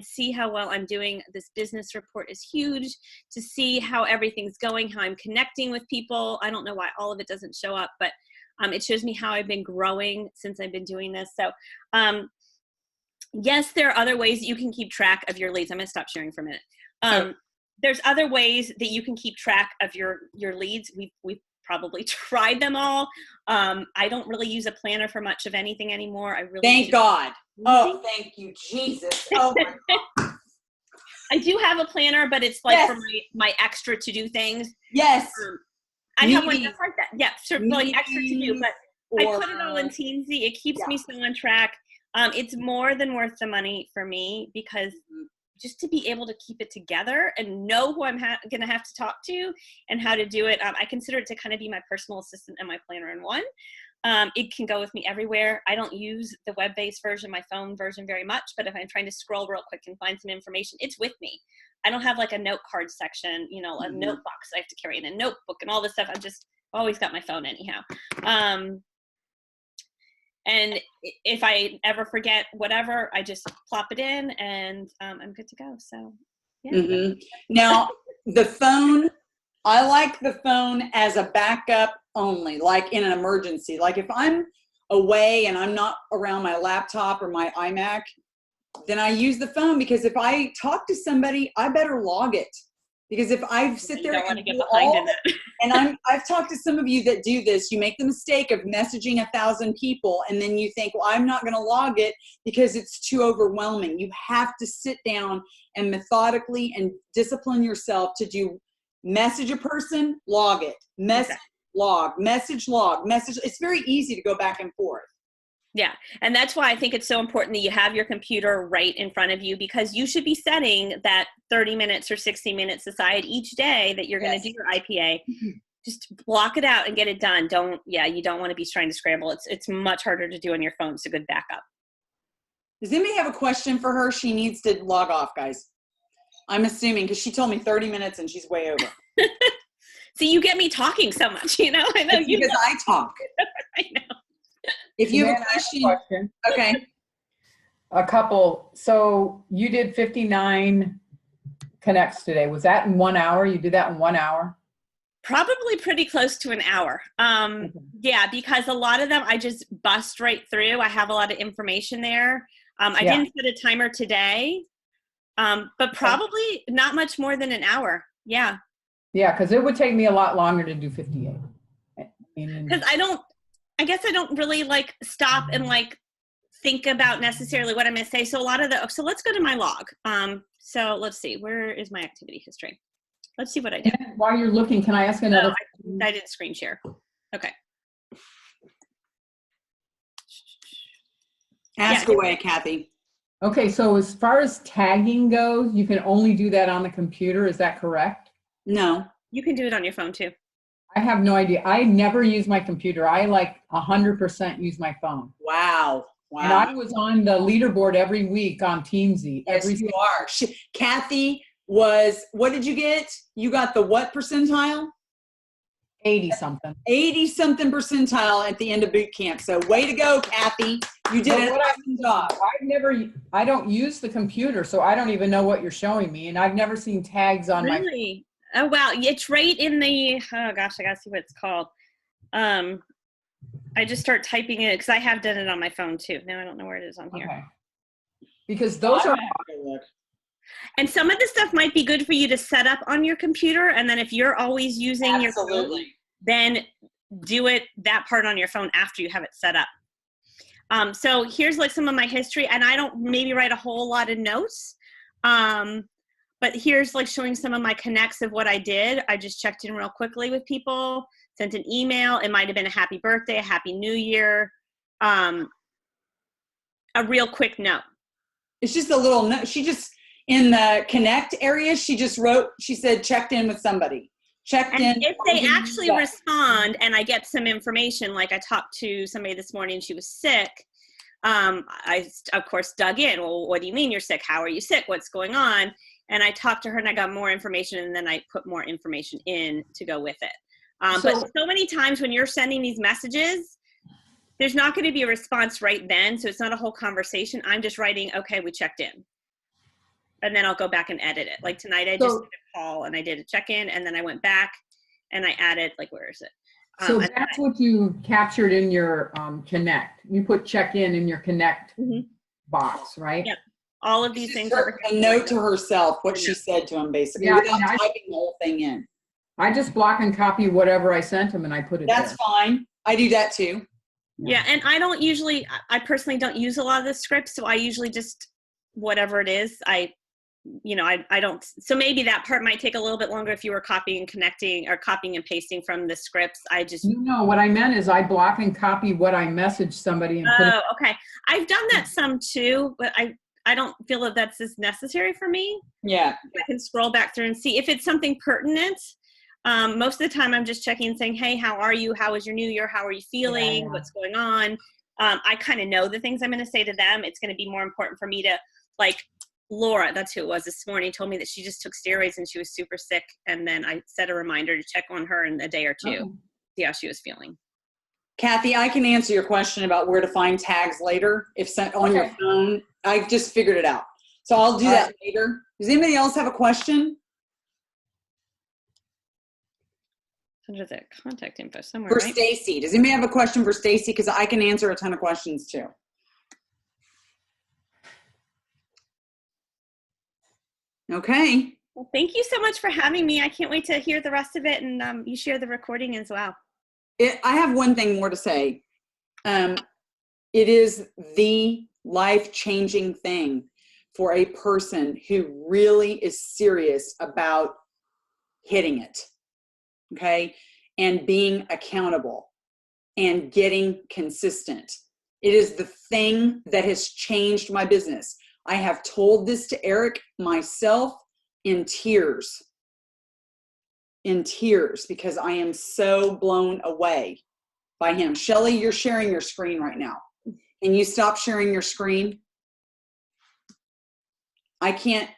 see how well I'm doing. This business report is huge to see how everything's going, how I'm connecting with people. I don't know why all of it doesn't show up, but it shows me how I've been growing since I've been doing this. So yes, there are other ways that you can keep track of your leads. I'm going to stop sharing for a minute. There's other ways that you can keep track of your leads. We've probably tried them all. I don't really use a planner for much of anything anymore. I really thank God. Oh, thank you, Jesus. Oh my God. I do have a planner, but it's like for my extra to do things. Yes. I have one just like that. Yeah, sort of like extra to do, but I put it all in TeamZY. It keeps me so on track. It's more than worth the money for me because just to be able to keep it together and know who I'm going to have to talk to and how to do it. I consider it to kind of be my personal assistant and my planner in one. It can go with me everywhere. I don't use the web-based version, my phone version very much, but if I'm trying to scroll real quick and find some information, it's with me. I don't have like a note card section, you know, a note box I have to carry in a notebook and all this stuff. I've just always got my phone anyhow. And if I ever forget whatever, I just plop it in and I'm good to go. So, yeah. Now, the phone, I like the phone as a backup only, like in an emergency. Like if I'm away and I'm not around my laptop or my iMac, then I use the phone, because if I talk to somebody, I better log it. Because if I sit there and get behind in it. And I've talked to some of you that do this, you make the mistake of messaging 1,000 people and then you think, well, I'm not going to log it because it's too overwhelming. You have to sit down and methodically and discipline yourself to do message a person, log it, message, log, message, log, message. It's very easy to go back and forth. Yeah. And that's why I think it's so important that you have your computer right in front of you, because you should be setting that 30 minutes or 60 minutes aside each day that you're going to do your IPA. Just block it out and get it done. You don't want to be trying to scramble. It's much harder to do on your phone. It's a good backup. Does anybody have a question for her? She needs to log off, guys. I'm assuming, because she told me 30 minutes and she's way over. See, you get me talking so much, you know? I know you because I talk. I know. If you have a question. Okay. A couple. So you did 59 connects today. Was that in 1 hour? You did that in 1 hour? Probably pretty close to an hour. Yeah, because a lot of them I just bust right through. I have a lot of information there. I didn't set a timer today, but probably not much more than an hour. Yeah. Yeah, because it would take me a lot longer to do 58. Because I guess I don't really like stop and like think about necessarily what I'm going to say. So so let's go to my log. So let's see, where is my activity history? Let's see what I did. And while you're looking, can I ask another? I didn't screen share. Okay. Ask away, Kathy. Okay, so as far as tagging goes, you can only do that on the computer. Is that correct? No. You can do it on your phone too. I have no idea. I never use my computer. I like 100% use my phone. Wow. Wow. And I was on the leaderboard every week on TeamZY. Yes, you are. Kathy was, what did you get? You got the what percentile? 80 something. 80 something percentile at the end of boot camp. So way to go, Kathy. You did an awesome job. I don't use the computer, so I don't even know what you're showing me. And I've never seen tags on my. Really? Oh, wow. It's right in the, oh gosh, I got to see what it's called. I just start typing it because I have done it on my phone too. Now I don't know where it is on here. Okay. Because those are. And some of the stuff might be good for you to set up on your computer. And then if you're always using your phone, then do that part on your phone after you have it set up. So here's like some of my history, and I don't maybe write a whole lot of notes. But here's like showing some of my connects of what I did. I just checked in real quickly with people, sent an email. It might've been a happy birthday, a happy new year, a real quick note. It's just a little note. She just, in the connect area, she just wrote, she said, checked in with somebody. Checked in. If they actually respond and I get some information, like I talked to somebody this morning, she was sick. I, of course, dug in. Well, what do you mean you're sick? How are you sick? What's going on? And I talked to her and I got more information, and then I put more information in to go with it. But so many times when you're sending these messages, there's not going to be a response right then. So it's not a whole conversation. I'm just writing, okay, we checked in. And then I'll go back and edit it. Like tonight, I just did a call and I did a check-in, and then I went back and I added, like, where is it? So that's what you captured in your Connect. You put check-in in your Connect box, right? Yep. All of these things. A note to herself, what she said to him, basically, without typing the whole thing in. I just block and copy whatever I sent him and I put it That's fine. I do that too. Yeah, and I personally don't use a lot of the scripts, so I usually just, whatever it is, I don't, so maybe that part might take a little bit longer if you were copying and connecting or copying and pasting from the scripts. No, what I meant is I block and copy what I message somebody and put it. Okay. I've done that some too, but I don't feel that that's as necessary for me. Yeah. I can scroll back through and see if it's something pertinent. Most of the time I'm just checking and saying, hey, how are you? How was your new year? How are you feeling? Yeah. What's going on? I kind of know the things I'm going to say to them. It's going to be more important for me to, like, Laura, that's who it was this morning, told me that she just took steroids and she was super sick. And then I set a reminder to check on her in a day or two, see how she was feeling. Kathy, I can answer your question about where to find tags later if sent on your phone. I just figured it out. So I'll do that later. Does anybody else have a question? Under the contact info somewhere, For right? Stacey. Does anybody have a question for Stacey? Because I can answer a ton of questions too. Okay. Well, thank you so much for having me. I can't wait to hear the rest of it, and you share the recording as well. I have one thing more to say. It is the life-changing thing for a person who really is serious about hitting it, okay, and being accountable and getting consistent. It is the thing that has changed my business. I have told this to Eric myself in tears, because I am so blown away by him. Shelly, you're sharing your screen right now. Can you stop sharing your screen? I can't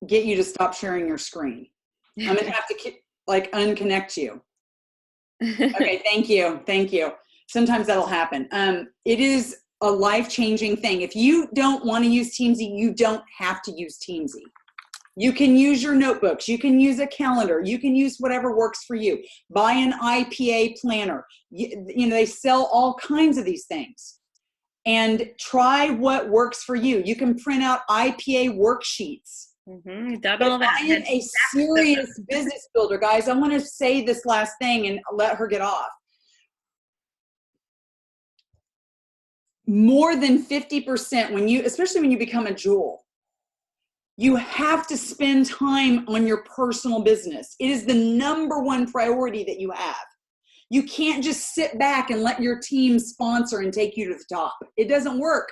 get you to stop sharing your screen. I'm gonna have to like unconnect you. Okay, thank you, thank you. Sometimes that'll happen. It is a life-changing thing. If you don't want to use TeamZY, you don't have to use TeamZY. You can use your notebooks. You can use a calendar. You can use whatever works for you. Buy an IPA planner. You know, they sell all kinds of these things. And try what works for you. You can print out IPA worksheets. Double that. I am a serious business builder, guys. I want to say this last thing and let her get off. More than 50% especially when you become a jewel, you have to spend time on your personal business. It is the #1 priority that you have. You can't just sit back and let your team sponsor and take you to the top. It doesn't work,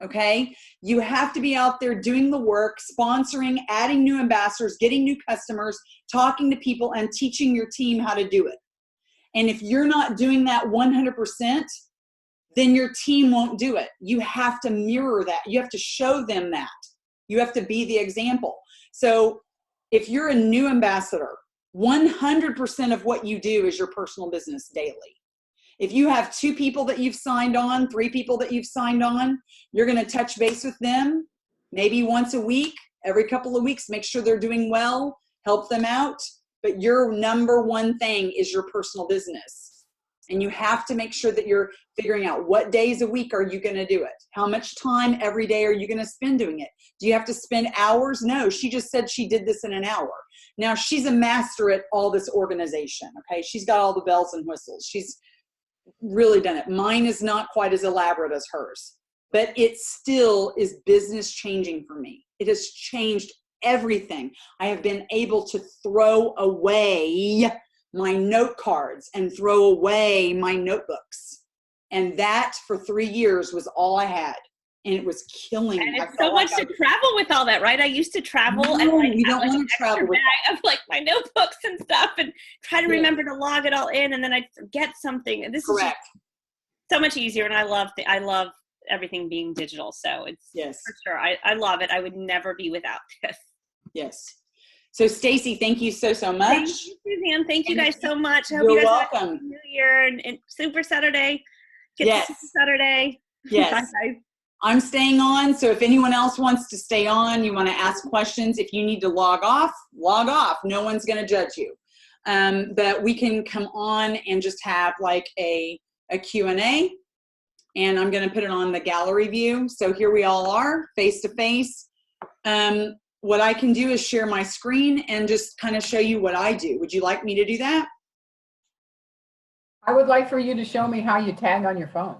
okay? You have to be out there doing the work, sponsoring, adding new ambassadors, getting new customers, talking to people, and teaching your team how to do it. And if you're not doing that 100%, then your team won't do it. You have to mirror that. You have to show them that. You have to be the example. So if you're a new ambassador, 100% of what you do is your personal business daily. If you have 2 people that you've signed on, 3 people that you've signed on, you're going to touch base with them maybe once a week, every couple of weeks, make sure they're doing well, help them out. But your #1 thing is your personal business. And you have to make sure that you're figuring out what days a week are you going to do it? How much time every day are you going to spend doing it? Do you have to spend hours? No, she just said she did this in an hour. Now she's a master at all this organization, okay? She's got all the bells and whistles. She's really done it. Mine is not quite as elaborate as hers, but it still is business changing for me. It has changed everything. I have been able to throw away my note cards and throw away my notebooks. And that for 3 years was all I had. And it was killing me. And it's so much to travel with all that, right? I used to travel and like you don't want to travel with bag of like my notebooks and stuff and try to remember to log it all in, and then I'd forget something. And this is just so much easier, and I love everything being digital. So it's for sure. I love it. I would never be without this. Yes. So Stacey, thank you so much. Thank you, Suzanne. Thank you guys so much. I hope You're you guys welcome. have a New Year and Super Saturday. Get to Super Saturday. Yes. Bye, guys. I'm staying on. So if anyone else wants to stay on, you want to ask questions, if you need to log off, log off. No one's going to judge you. But we can come on and just have like a Q&A. And I'm going to put it on the gallery view. So here we all are, face to face. What I can do is share my screen and just kind of show you what I do. Would you like me to do that? I would like for you to show me how you tag on your phone.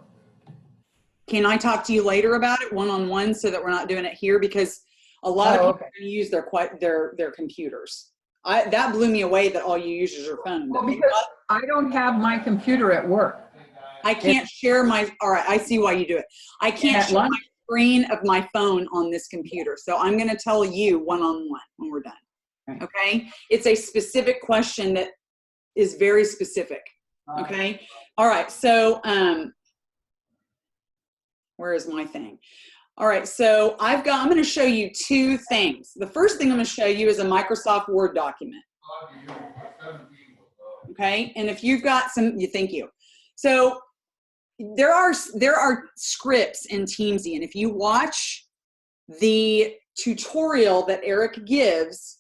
Can I talk to you later about it one-on-one so that we're not doing it here? Because a lot of people use their computers. That blew me away that all you use is your phone. Well, because I don't have my computer at work. I can't share my, all right, I see why you do it. I can't share my screen of my phone on this computer. So I'm going to tell you one-on-one when we're done. Okay. It's a specific question that is very specific. Okay. All right. So, where is my thing? All right. So I'm going to show you two things. The first thing I'm going to show you is a Microsoft Word document. Okay. And if you've got some, thank you. So there are scripts in TeamZY, and if you watch the tutorial that Eric gives,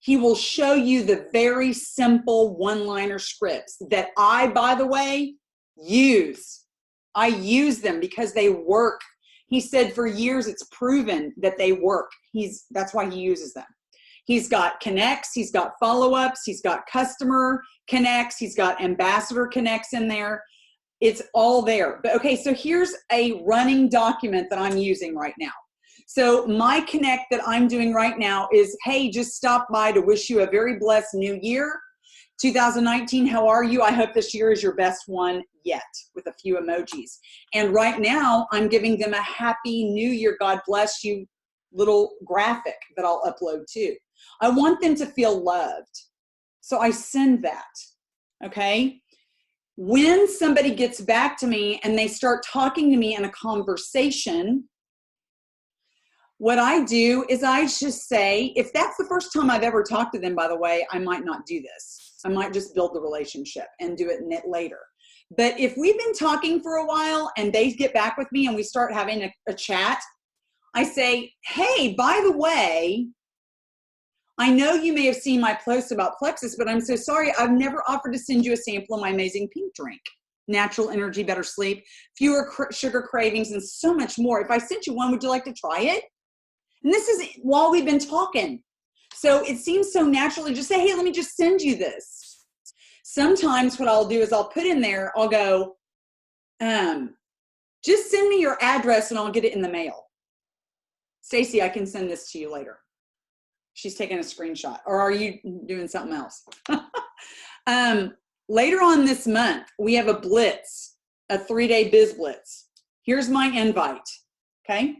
he will show you the very simple one-liner scripts that I, by the way, use. I use them because they work. He said for years it's proven that they work. That's why he uses them. He's got connects, he's got follow-ups, he's got customer connects, he's got ambassador connects in there. It's all there. But okay, so here's a running document that I'm using right now. So my connect that I'm doing right now is, hey, just stop by to wish you a very blessed new year. 2019, how are you? I hope this year is your best one yet, with a few emojis. And right now, I'm giving them a happy new year, God bless you, little graphic that I'll upload too. I want them to feel loved. So I send that, okay? When somebody gets back to me and they start talking to me in a conversation, what I do is I just say, if that's the first time I've ever talked to them, by the way, I might not do this. I might just build the relationship and do it later. But if we've been talking for a while and they get back with me and we start having a chat, I say, hey, by the way, I know you may have seen my post about Plexus, but I'm so sorry. I've never offered to send you a sample of my amazing pink drink. Natural energy, better sleep, fewer sugar cravings, and so much more. If I sent you one, would you like to try it? And this is while we've been talking. So it seems so naturally, just say, hey, let me just send you this. Sometimes what I'll do is I'll put in there, I'll go, just send me your address and I'll get it in the mail. Stacy, I can send this to you later. She's taking a screenshot. Or are you doing something else? Later on this month, we have a blitz, a 3-day biz blitz. Here's my invite, okay?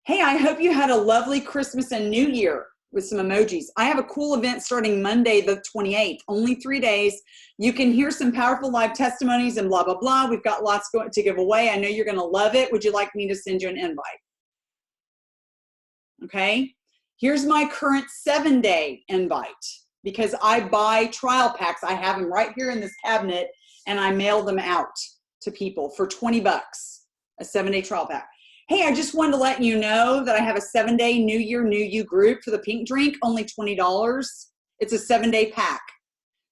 Hey, I hope you had a lovely Christmas and New Year, with some emojis. I have a cool event starting Monday the 28th, only 3 days. You can hear some powerful live testimonies and blah, blah, blah. We've got lots to give away. I know you're gonna love it. Would you like me to send you an invite? Okay, here's my current 7-day invite because I buy trial packs. I have them right here in this cabinet and I mail them out to people for 20 bucks, a 7-day trial pack. Hey, I just wanted to let you know that I have a 7-day New Year, New You group for the pink drink, only $20. It's a 7-day pack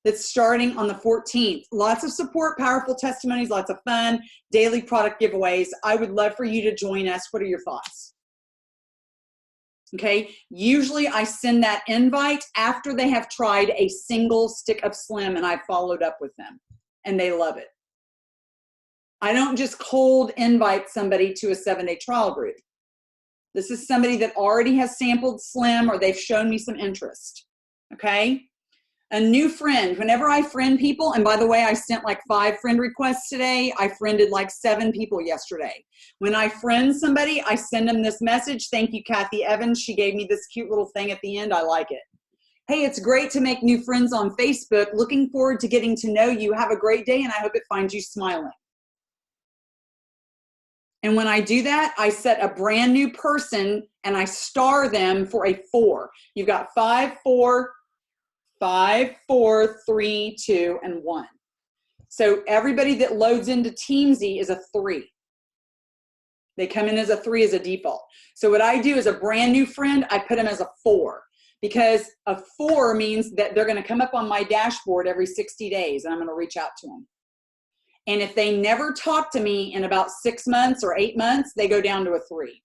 that's starting on the 14th. Lots of support, powerful testimonies, lots of fun, daily product giveaways. I would love for you to join us. What are your thoughts? Okay, usually I send that invite after they have tried a single stick of Slim and I followed up with them and they love it. I don't just cold invite somebody to a 7-day trial group. This is somebody that already has sampled Slim or they've shown me some interest, okay? A new friend, whenever I friend people, and by the way, I sent like 5 friend requests today. I friended like 7 people yesterday. When I friend somebody, I send them this message. Thank you, Kathy Evans. She gave me this cute little thing at the end. I like it. Hey, it's great to make new friends on Facebook. Looking forward to getting to know you. Have a great day, and I hope it finds you smiling. And when I do that, I set a brand new person and I star them for a 4. You've got 5, 4, 5, 4, 3, 2, and 1. So everybody that loads into TeamZY is a 3. They come in as a 3 as a default. So what I do is a brand new friend, I put them as a 4 because a 4 means that they're going to come up on my dashboard every 60 days and I'm going to reach out to them. And if they never talk to me in about 6 months or 8 months, they go down to a 3.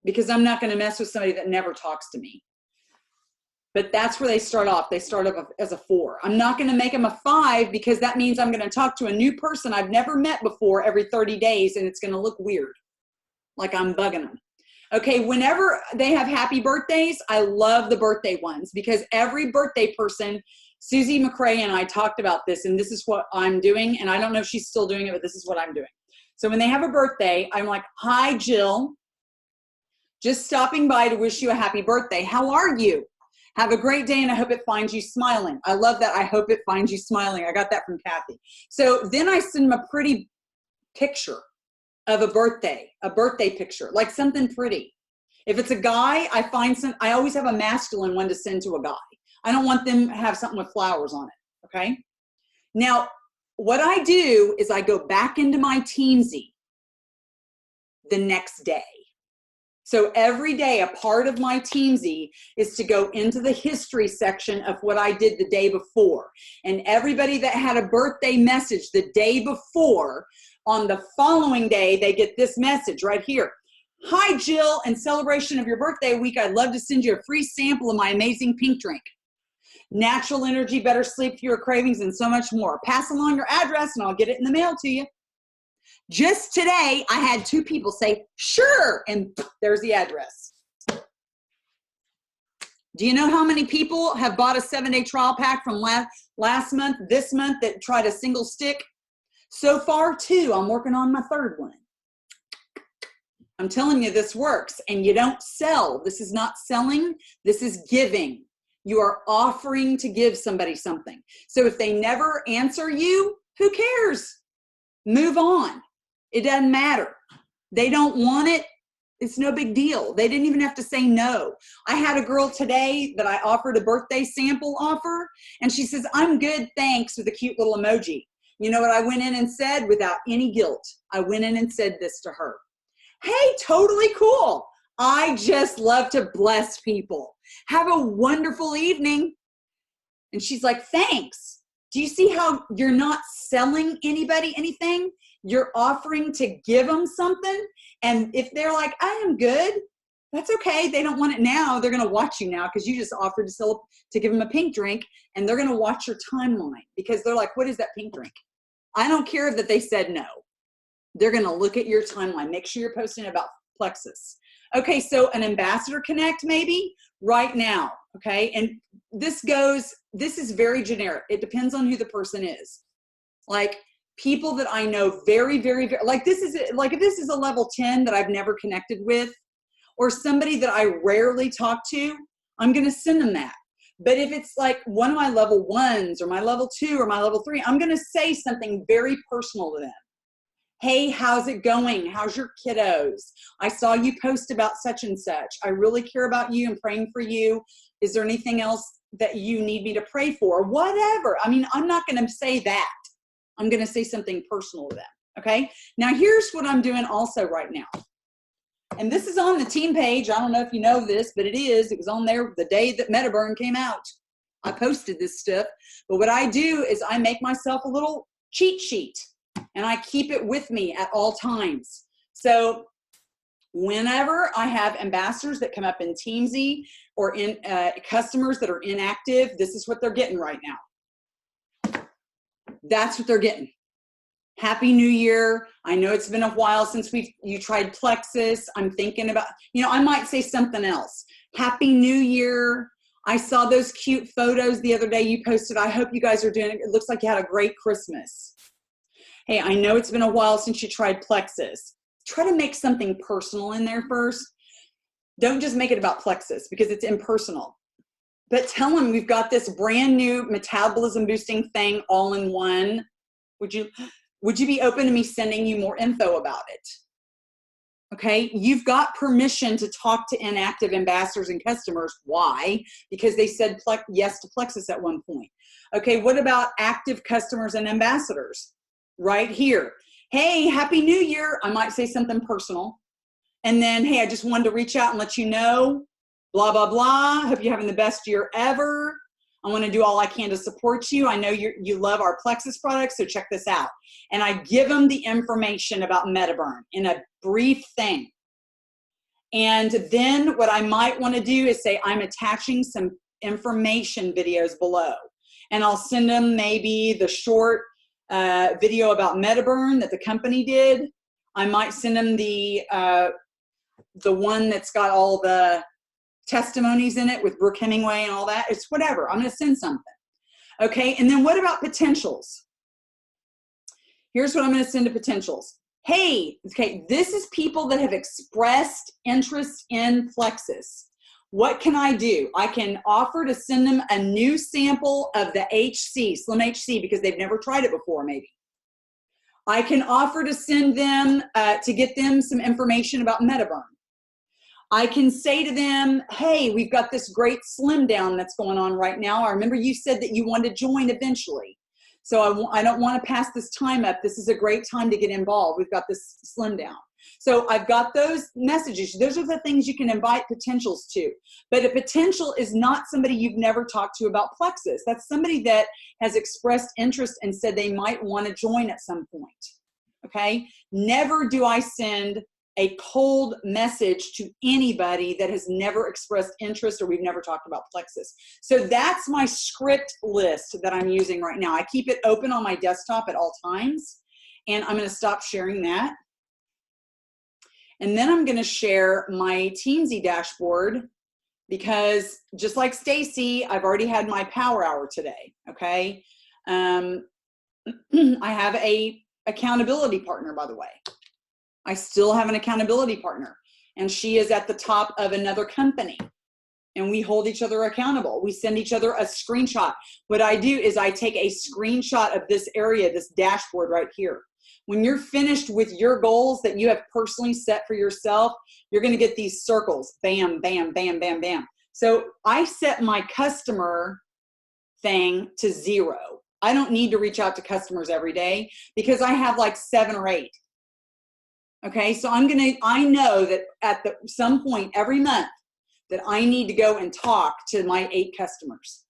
Because I'm not going to mess with somebody that never talks to me. But that's where they start off. They start off as a 4. I'm not going to make them a 5 because that means I'm going to talk to a new person I've never met before every 30 days and it's going to look weird. Like I'm bugging them. Okay, whenever they have happy birthdays, I love the birthday ones because every birthday person, Susie McCrae and I talked about this and this is what I'm doing. And I don't know if she's still doing it, but this is what I'm doing. So when they have a birthday, I'm like, hi, Jill. Just stopping by to wish you a happy birthday. How are you? Have a great day, and I hope it finds you smiling. I love that. I hope it finds you smiling. I got that from Kathy. So then I send them a pretty picture of a birthday picture, like something pretty. If it's a guy, I always have a masculine one to send to a guy. I don't want them to have something with flowers on it, okay? Now, what I do is I go back into my TeamZY the next day. So every day, a part of my TeamZY is to go into the history section of what I did the day before. And everybody that had a birthday message the day before, on the following day, they get this message right here. Hi, Jill. In celebration of your birthday week, I'd love to send you a free sample of my amazing pink drink. Natural energy, better sleep, fewer cravings, and so much more. Pass along your address and I'll get it in the mail to you. Just today, I had 2 people say, sure, and there's the address. Do you know how many people have bought a 7-day trial pack from last month, this month, that tried a single stick? So far, 2. I'm working on my 3rd one. I'm telling you, this works, and you don't sell. This is not selling. This is giving. You are offering to give somebody something. So if they never answer you, who cares? Move on. It doesn't matter. They don't want it. It's no big deal. They didn't even have to say no. I had a girl today that I offered a birthday sample offer, and she says, I'm good, thanks, with a cute little emoji. You know what I went in and said without any guilt? I went in and said this to her. Hey, totally cool. I just love to bless people. Have a wonderful evening. And she's like, thanks. Do you see how you're not selling anybody anything? You're offering to give them something. And if they're like, I am good, that's okay. They don't want it now. They're going to watch you now because you just offered to give them a pink drink, and they're going to watch your timeline because they're like, what is that pink drink? I don't care that they said no. They're going to look at your timeline. Make sure you're posting about Plexus. Okay, so an ambassador connect maybe right now, okay? And this is very generic. It depends on who the person is. Like people that I know very, very, very, like if this is a level 10 that I've never connected with, or somebody that I rarely talk to, I'm going to send them that. But if it's like one of my level 1s or my level 2 or my level 3, I'm going to say something very personal to them. Hey, how's it going? How's your kiddos? I saw you post about such and such. I really care about you and praying for you. Is there anything else that you need me to pray for? Whatever. I mean, I'm not going to say that. I'm going to say something personal to them. Okay. Now here's what I'm doing also right now. And this is on the team page. I don't know if you know this, but it was on there the day that MetaBurn came out. I posted this stuff. But what I do is I make myself a little cheat sheet. And I keep it with me at all times. So whenever I have ambassadors that come up in TeamZY or in customers that are inactive, this is what they're getting right now. That's what they're getting. Happy New Year. I know it's been a while since you tried Plexus. I'm thinking about, I might say something else. Happy New Year. I saw those cute photos the other day you posted. I hope you guys are doing it. It looks like you had a great Christmas. Hey, I know it's been a while since you tried Plexus. Try to make something personal in there first. Don't just make it about Plexus because it's impersonal. But tell them we've got this brand new metabolism boosting thing all in one. Would you be open to me sending you more info about it? Okay, you've got permission to talk to inactive ambassadors and customers. Why? Because they said yes to Plexus at one point. Okay, what about active customers and ambassadors? Right here. Hey, Happy New Year. I might say something personal. And then, hey, I just wanted to reach out and let you know, blah, blah, blah. Hope you're having the best year ever. I want to do all I can to support you. I know you love our Plexus products, so check this out. And I give them the information about MetaBurn in a brief thing. And then what I might want to do is say, I'm attaching some information videos below. And I'll send them maybe the short video about MetaBurn that the company did. I might send them the one that's got all the testimonies in it with Brooke Hemingway and all that. It's whatever. I'm going to send something. Okay. And then what about potentials? Here's what I'm going to send to potentials. hey, okay, this is people that have expressed interest in Plexus. What can I do? I can offer to send them a new sample of the HC, Slim HC, because they've never tried it before, maybe. I can offer to send them, to get them some information about MetaBurn. I can say to them, hey, we've got this great slim down that's going on right now. I remember you said that you wanted to join eventually. So I don't want to pass this time up. This is a great time to get involved. We've got this slim down. So I've got those messages. Those are the things you can invite potentials to. But a potential is not somebody you've never talked to about Plexus. That's somebody that has expressed interest and said they might want to join at some point. Okay? Never do I send a cold message to anybody that has never expressed interest or we've never talked about Plexus. So that's my script list that I'm using right now. I keep it open on my desktop at all times, and I'm going to stop sharing that. And then I'm going to share my TeamZY dashboard because just like Stacey, I've already had my power hour today, okay? I have a accountability partner, by the way. I still have an accountability partner, and she is at the top of another company, and we hold each other accountable. We send each other a screenshot. What I do is I take a screenshot of this area, this dashboard right here. When you're finished with your goals that you have personally set for yourself, you're going to get these circles. Bam, bam, bam, bam, bam. So I set my customer thing to 0. I don't need to reach out to customers every day because I have like 7 or 8. Okay, so I know that at some point every month that I need to go and talk to my 8 customers.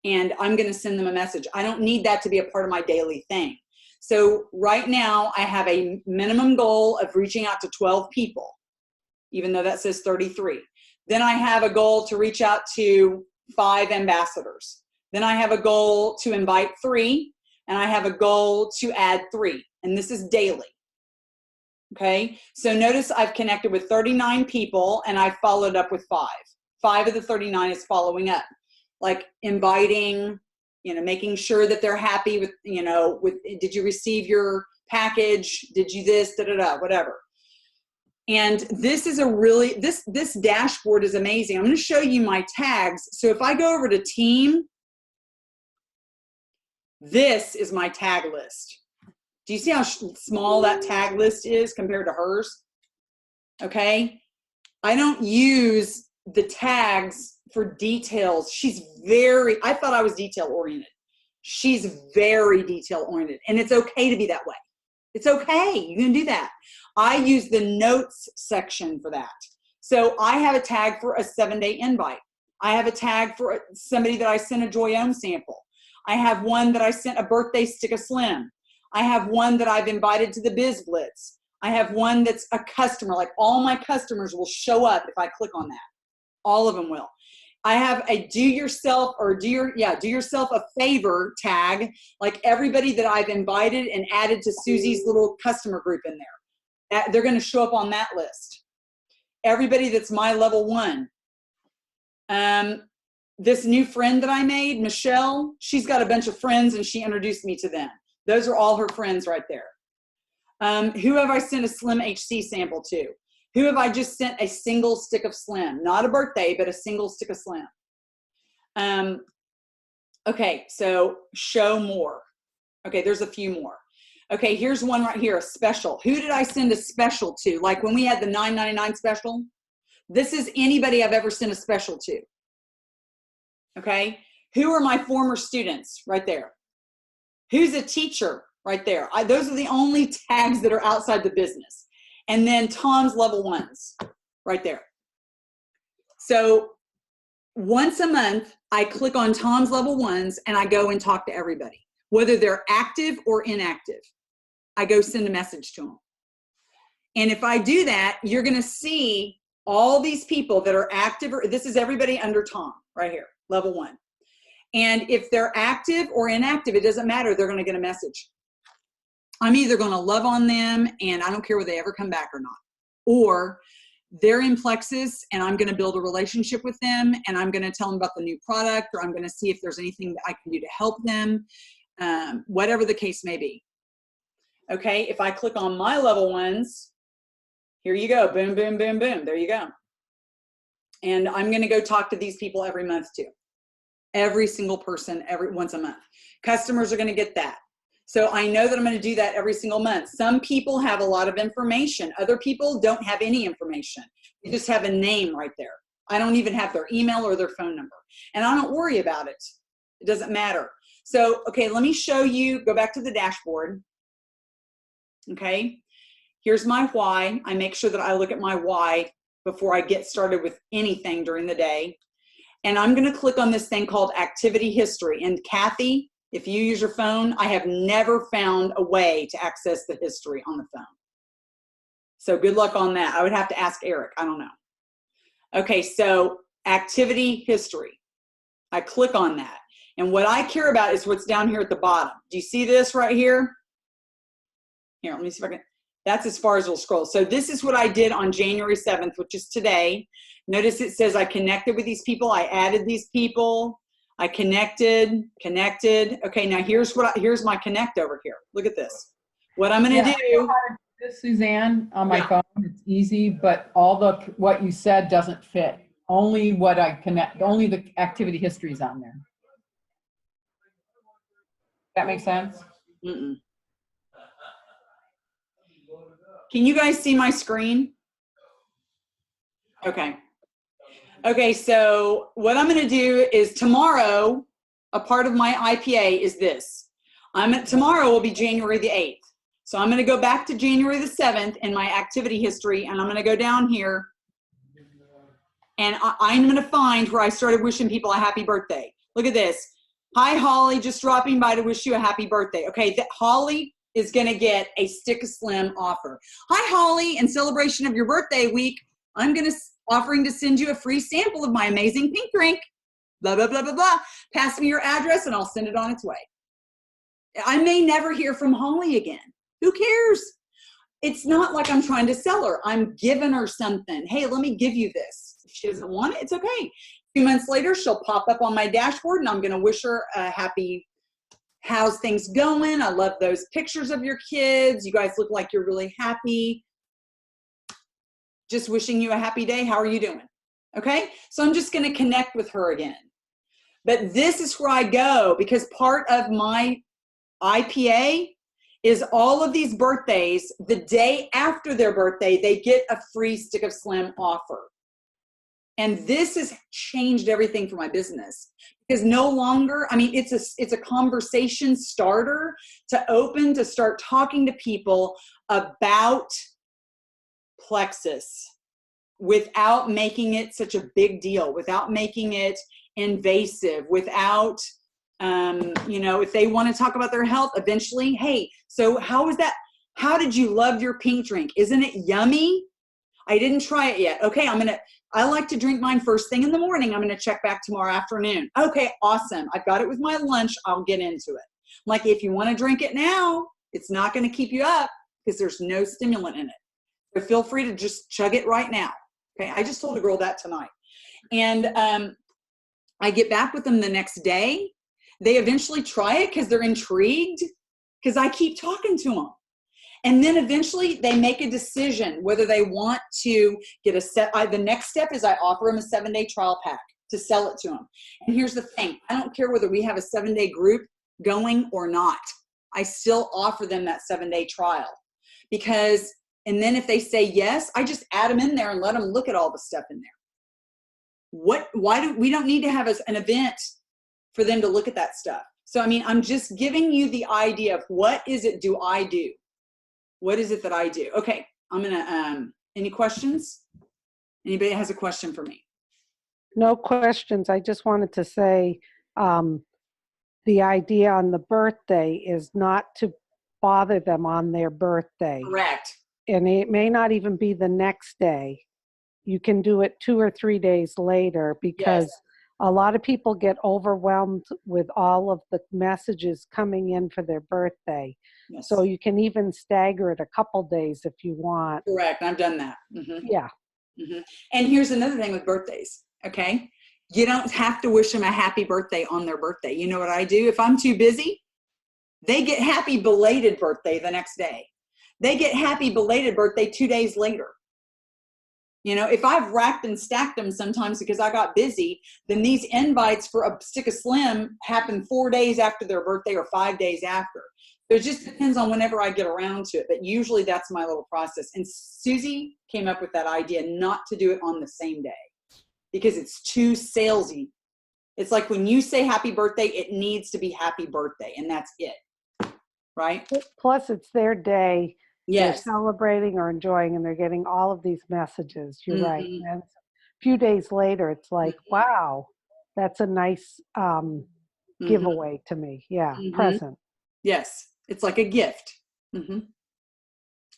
And I'm going to send them a message. I don't need that to be a part of my daily thing. So right now I have a minimum goal of reaching out to 12 people, even though that says 33. Then I have a goal to reach out to 5 ambassadors. Then I have a goal to invite 3, and I have a goal to add 3. And this is daily. Okay, so notice I've connected with 39 people and I followed up with 5. 5 of the 39 is following up, like inviting, making sure that they're happy with, did you receive your package? Did you this, whatever. And this is this dashboard is amazing. I'm going to show you my tags. So if I go over to team, this is my tag list. Do you see how small that tag list is compared to hers? Okay. I don't use the tags for details. I thought I was detail oriented. She's very detail oriented, and it's okay to be that way. It's okay. You can do that. I use the notes section for that. So I have a tag for a 7-day invite. I have a tag for somebody that I sent a Joy-Own sample. I have one that I sent a birthday stick of Slim. I have one that I've invited to the Biz Blitz. I have one that's a customer. Like all my customers will show up if I click on that. All of them will. I have a do yourself a favor tag, like everybody that I've invited and added to Susie's little customer group in there. They're going to show up on that list. Everybody that's my level 1. This new friend that I made, Michelle, she's got a bunch of friends and she introduced me to them. Those are all her friends right there. Who have I sent a Slim HC sample to? Who have I just sent a single stick of Slim? Not a birthday, but a single stick of Slim. Okay, so show more. Okay, there's a few more. Okay, here's one right here, a special. Who did I send a special to? Like when we had the $9.99 special? This is anybody I've ever sent a special to. Okay, who are my former students right there? Who's a teacher right there? Those are the only tags that are outside the business. And then Tom's level 1s right there. So once a month, I click on Tom's level 1s and I go and talk to everybody, whether they're active or inactive. I go send a message to them. And if I do that, you're going to see all these people that are active. This is everybody under Tom right here, level 1. And if they're active or inactive, it doesn't matter. They're going to get a message. I'm either going to love on them and I don't care whether they ever come back or not. Or they're in Plexus and I'm going to build a relationship with them and I'm going to tell them about the new product, or I'm going to see if there's anything that I can do to help them, whatever the case may be. Okay, if I click on my level ones, here you go. Boom, boom, boom, boom. There you go. And I'm going to go talk to these people every month too. Every single person, once a month. Customers are going to get that. So I know that I'm going to do that every single month. Some people have a lot of information. Other people don't have any information. They just have a name right there. I don't even have their email or their phone number. And I don't worry about it. It doesn't matter. So, okay, let me show you, go back to the dashboard. Okay, here's my why. I make sure that I look at my why before I get started with anything during the day. And I'm going to click on this thing called activity history. And Kathy, if you use your phone, I have never found a way to access the history on the phone. So good luck on that. I would have to ask Eric. I don't know. Okay, so activity history. I click on that. And what I care about is what's down here at the bottom. Do you see this right here? Here, let me see if I can. That's as far as we'll scroll. So this is what I did on January 7th, which is today. Notice it says I connected with these people. I added these people. I connected. Okay, now here's my connect over here. Look at this. What I'm going to do. This, Suzanne, on my phone, it's easy, but what you said doesn't fit. Only what I connect, only the activity history is on there. That makes sense? Mm-mm. Can you guys see my screen? Okay. Okay, so what I'm going to do is tomorrow, a part of my IPA is this. Tomorrow will be January the 8th. So I'm going to go back to January the 7th in my activity history, and I'm going to go down here, and I'm going to find where I started wishing people a happy birthday. Look at this. Hi, Holly, just dropping by to wish you a happy birthday. Okay, Holly is going to get a Stick of Slim offer. Hi, Holly, in celebration of your birthday week, I'm offering to send you a free sample of my amazing pink drink. Blah, blah, blah, blah, blah. Pass me your address and I'll send it on its way. I may never hear from Holly again. Who cares? It's not like I'm trying to sell her. I'm giving her something. Hey, let me give you this. If she doesn't want it, it's okay. A few months later, she'll pop up on my dashboard and I'm going to wish her a happy, how's things going? I love those pictures of your kids. You guys look like you're really happy. Just wishing you a happy day. How are you doing? Okay. So I'm just going to connect with her again. But this is where I go because part of my IPA is all of these birthdays, the day after their birthday, they get a free Stick of Slim offer. And this has changed everything for my business because no longer, I mean, it's a conversation starter to start talking to people about Plexus without making it such a big deal, without making it invasive, without, if they want to talk about their health eventually, hey, so how is that? How did you love your pink drink? Isn't it yummy? I didn't try it yet. Okay, I like to drink mine first thing in the morning. I'm going to check back tomorrow afternoon. Okay, awesome. I've got it with my lunch. I'll get into it. Like, if you want to drink it now, it's not going to keep you up because there's no stimulant in it. So feel free to just chug it right now. Okay, I just told a girl that tonight. And I get back with them the next day. They eventually try it because they're intrigued because I keep talking to them. And then eventually they make a decision whether they want to get the next step is I offer them a 7-day trial pack to sell it to them. And here's the thing. I don't care whether we have a 7-day group going or not. I still offer them that 7-day trial and then if they say yes, I just add them in there and let them look at all the stuff in there. We don't need to have an event for them to look at that stuff. So, I mean, I'm just giving you the idea of what is it do I do? What is it that I do? Okay, I'm gonna, any questions? Anybody has a question for me? No questions. I just wanted to say the idea on the birthday is not to bother them on their birthday. Correct. And it may not even be the next day. You can do it 2 or 3 days later because a lot of people get overwhelmed with all of the messages coming in for their birthday. Yes. So you can even stagger it a couple days if you want. Correct. I've done that. Mm-hmm. Yeah. Mm-hmm. And here's another thing with birthdays. Okay. You don't have to wish them a happy birthday on their birthday. You know what I do? If I'm too busy, They get happy belated birthday the next day. They get happy belated birthday 2 days later. You know, if I've racked and stacked them sometimes because I got busy, then these invites for a stick of Slim happen 4 days after their birthday or 5 days after. It just depends on whenever I get around to it. But usually that's my little process. And Susie came up with that idea not to do it on the same day because it's too salesy. It's like when you say happy birthday, it needs to be happy birthday, and that's it. Right? Plus, it's their day. Yes. They're celebrating or enjoying, and they're getting all of these messages. You're right. Mm-hmm. And a few days later, it's like, wow, that's a nice giveaway to me. Yeah, present. Yes, it's like a gift.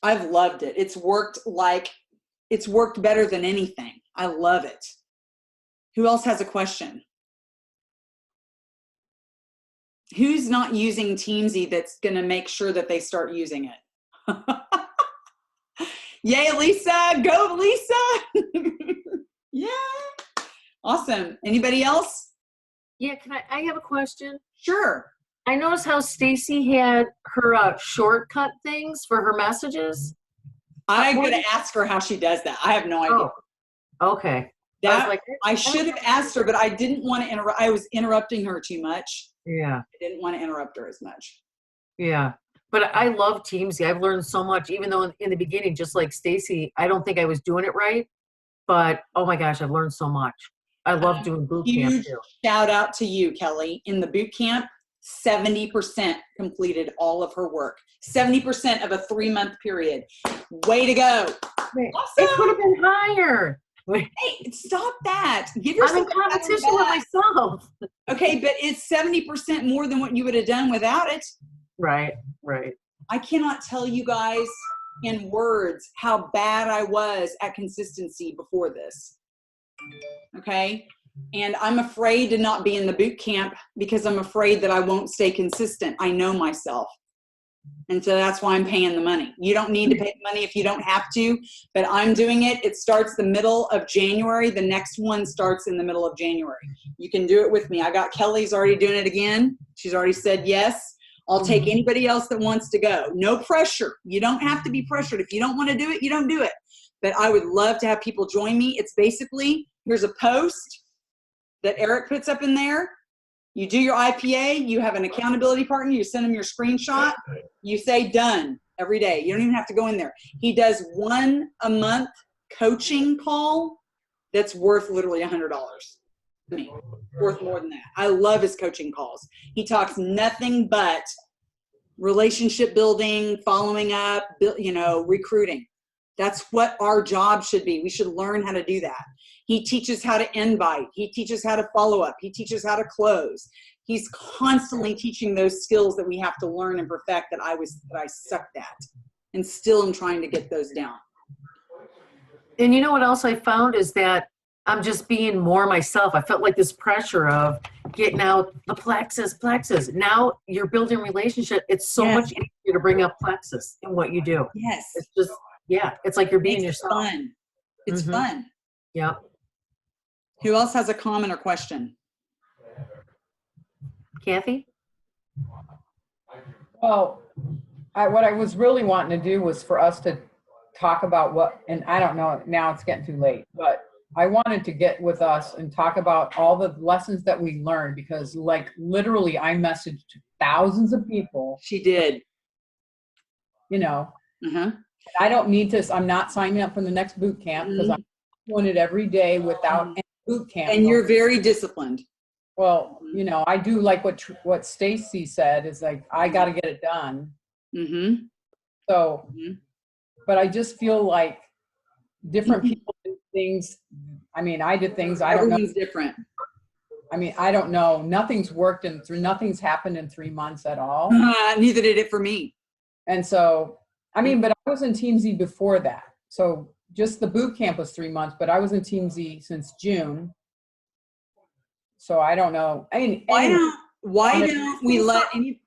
I've loved it. It's worked better than anything. I love it. Who else has a question? Who's not using TeamZY that's going to make sure that they start using it? Yay, Lisa. Go, Lisa. Yeah. Awesome. Anybody else? Yeah, I have a question? Sure. I noticed how Stacey had her shortcut things for her messages. I'm going to ask her how she does that. I have no idea. Oh, okay. I should have asked her, but I didn't want to interrupt. I was interrupting her too much. Yeah. I didn't want to interrupt her as much. Yeah. But I love TeamZY. I've learned so much, even though in the beginning, just like Stacey, I don't think I was doing it right. But, oh my gosh, I've learned so much. I love doing boot camp too. Shout out to you, Kelly. In the boot camp, 70% completed all of her work. 70% of a 3-month period. Way to go. Awesome. It could have been higher. Hey, stop that. Give yourself I'm in competition with myself. Okay, but it's 70% more than what you would have done without it. Right, right. I cannot tell you guys in words how bad I was at consistency before this. Okay? And I'm afraid to not be in the boot camp because I'm afraid that I won't stay consistent. I know myself. And so that's why I'm paying the money. You don't need to pay the money if you don't have to, but I'm doing it. It starts the middle of January. The next one starts in the middle of January. You can do it with me. I got Kelly's already doing it again. She's already said yes. I'll take anybody else that wants to go. No pressure. You don't have to be pressured. If you don't want to do it, you don't do it. But I would love to have people join me. It's basically, here's a post that Eric puts up in there. You do your IPA, you have an accountability partner, you send them your screenshot, you say done every day. You don't even have to go in there. He does 1 a month coaching call that's worth literally $100 to me, worth more than that. I love his coaching calls. He talks nothing but relationship building, following up, recruiting. That's what our job should be. We should learn how to do that. He teaches how to invite. He teaches how to follow up. He teaches how to close. He's constantly teaching those skills that we have to learn and perfect that I sucked at, and still am trying to get those down. And you know what else I found is that I'm just being more myself. I felt like this pressure of getting out the Plexus. Now you're building a relationship. It's so much easier to bring up Plexus in what you do. Yes. It's just, it's like you're being yourself. Fun. It's fun. Yeah. Who else has a comment or question? Kathy? Well, what I was really wanting to do was for us to talk about what, and I don't know, now it's getting too late, but I wanted to get with us and talk about all the lessons that we learned, because like literally I messaged thousands of people. She did. I don't need to, I'm not signing up for the next boot camp because I'm doing it every day without any boot camp. And you're very disciplined. Well, I do like what Stacey said is like, I got to get it done. So, but I just feel like different people do things. I mean, I did things, I don't know. Everyone's different. I mean, I don't know. Nothing's worked nothing's happened in 3 months at all. Neither did it for me. And so, I mean, but I was in TeamZY before that. So just the boot camp was 3 months, but I was in TeamZY since June. So I don't know. I mean, why don't we let any,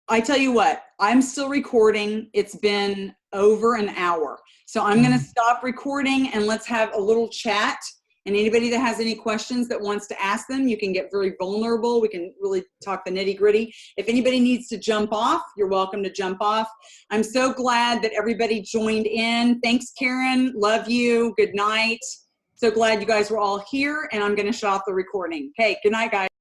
I tell you what, I'm still recording. It's been over an hour. So I'm going to stop recording and let's have a little chat And anybody that has any questions that wants to ask them, you can get very vulnerable. We can really talk the nitty gritty. If anybody needs to jump off, you're welcome to jump off. I'm so glad that everybody joined in. Thanks, Karen. Love you. Good night. So glad you guys were all here, and I'm going to shut off the recording. Okay, good night, guys.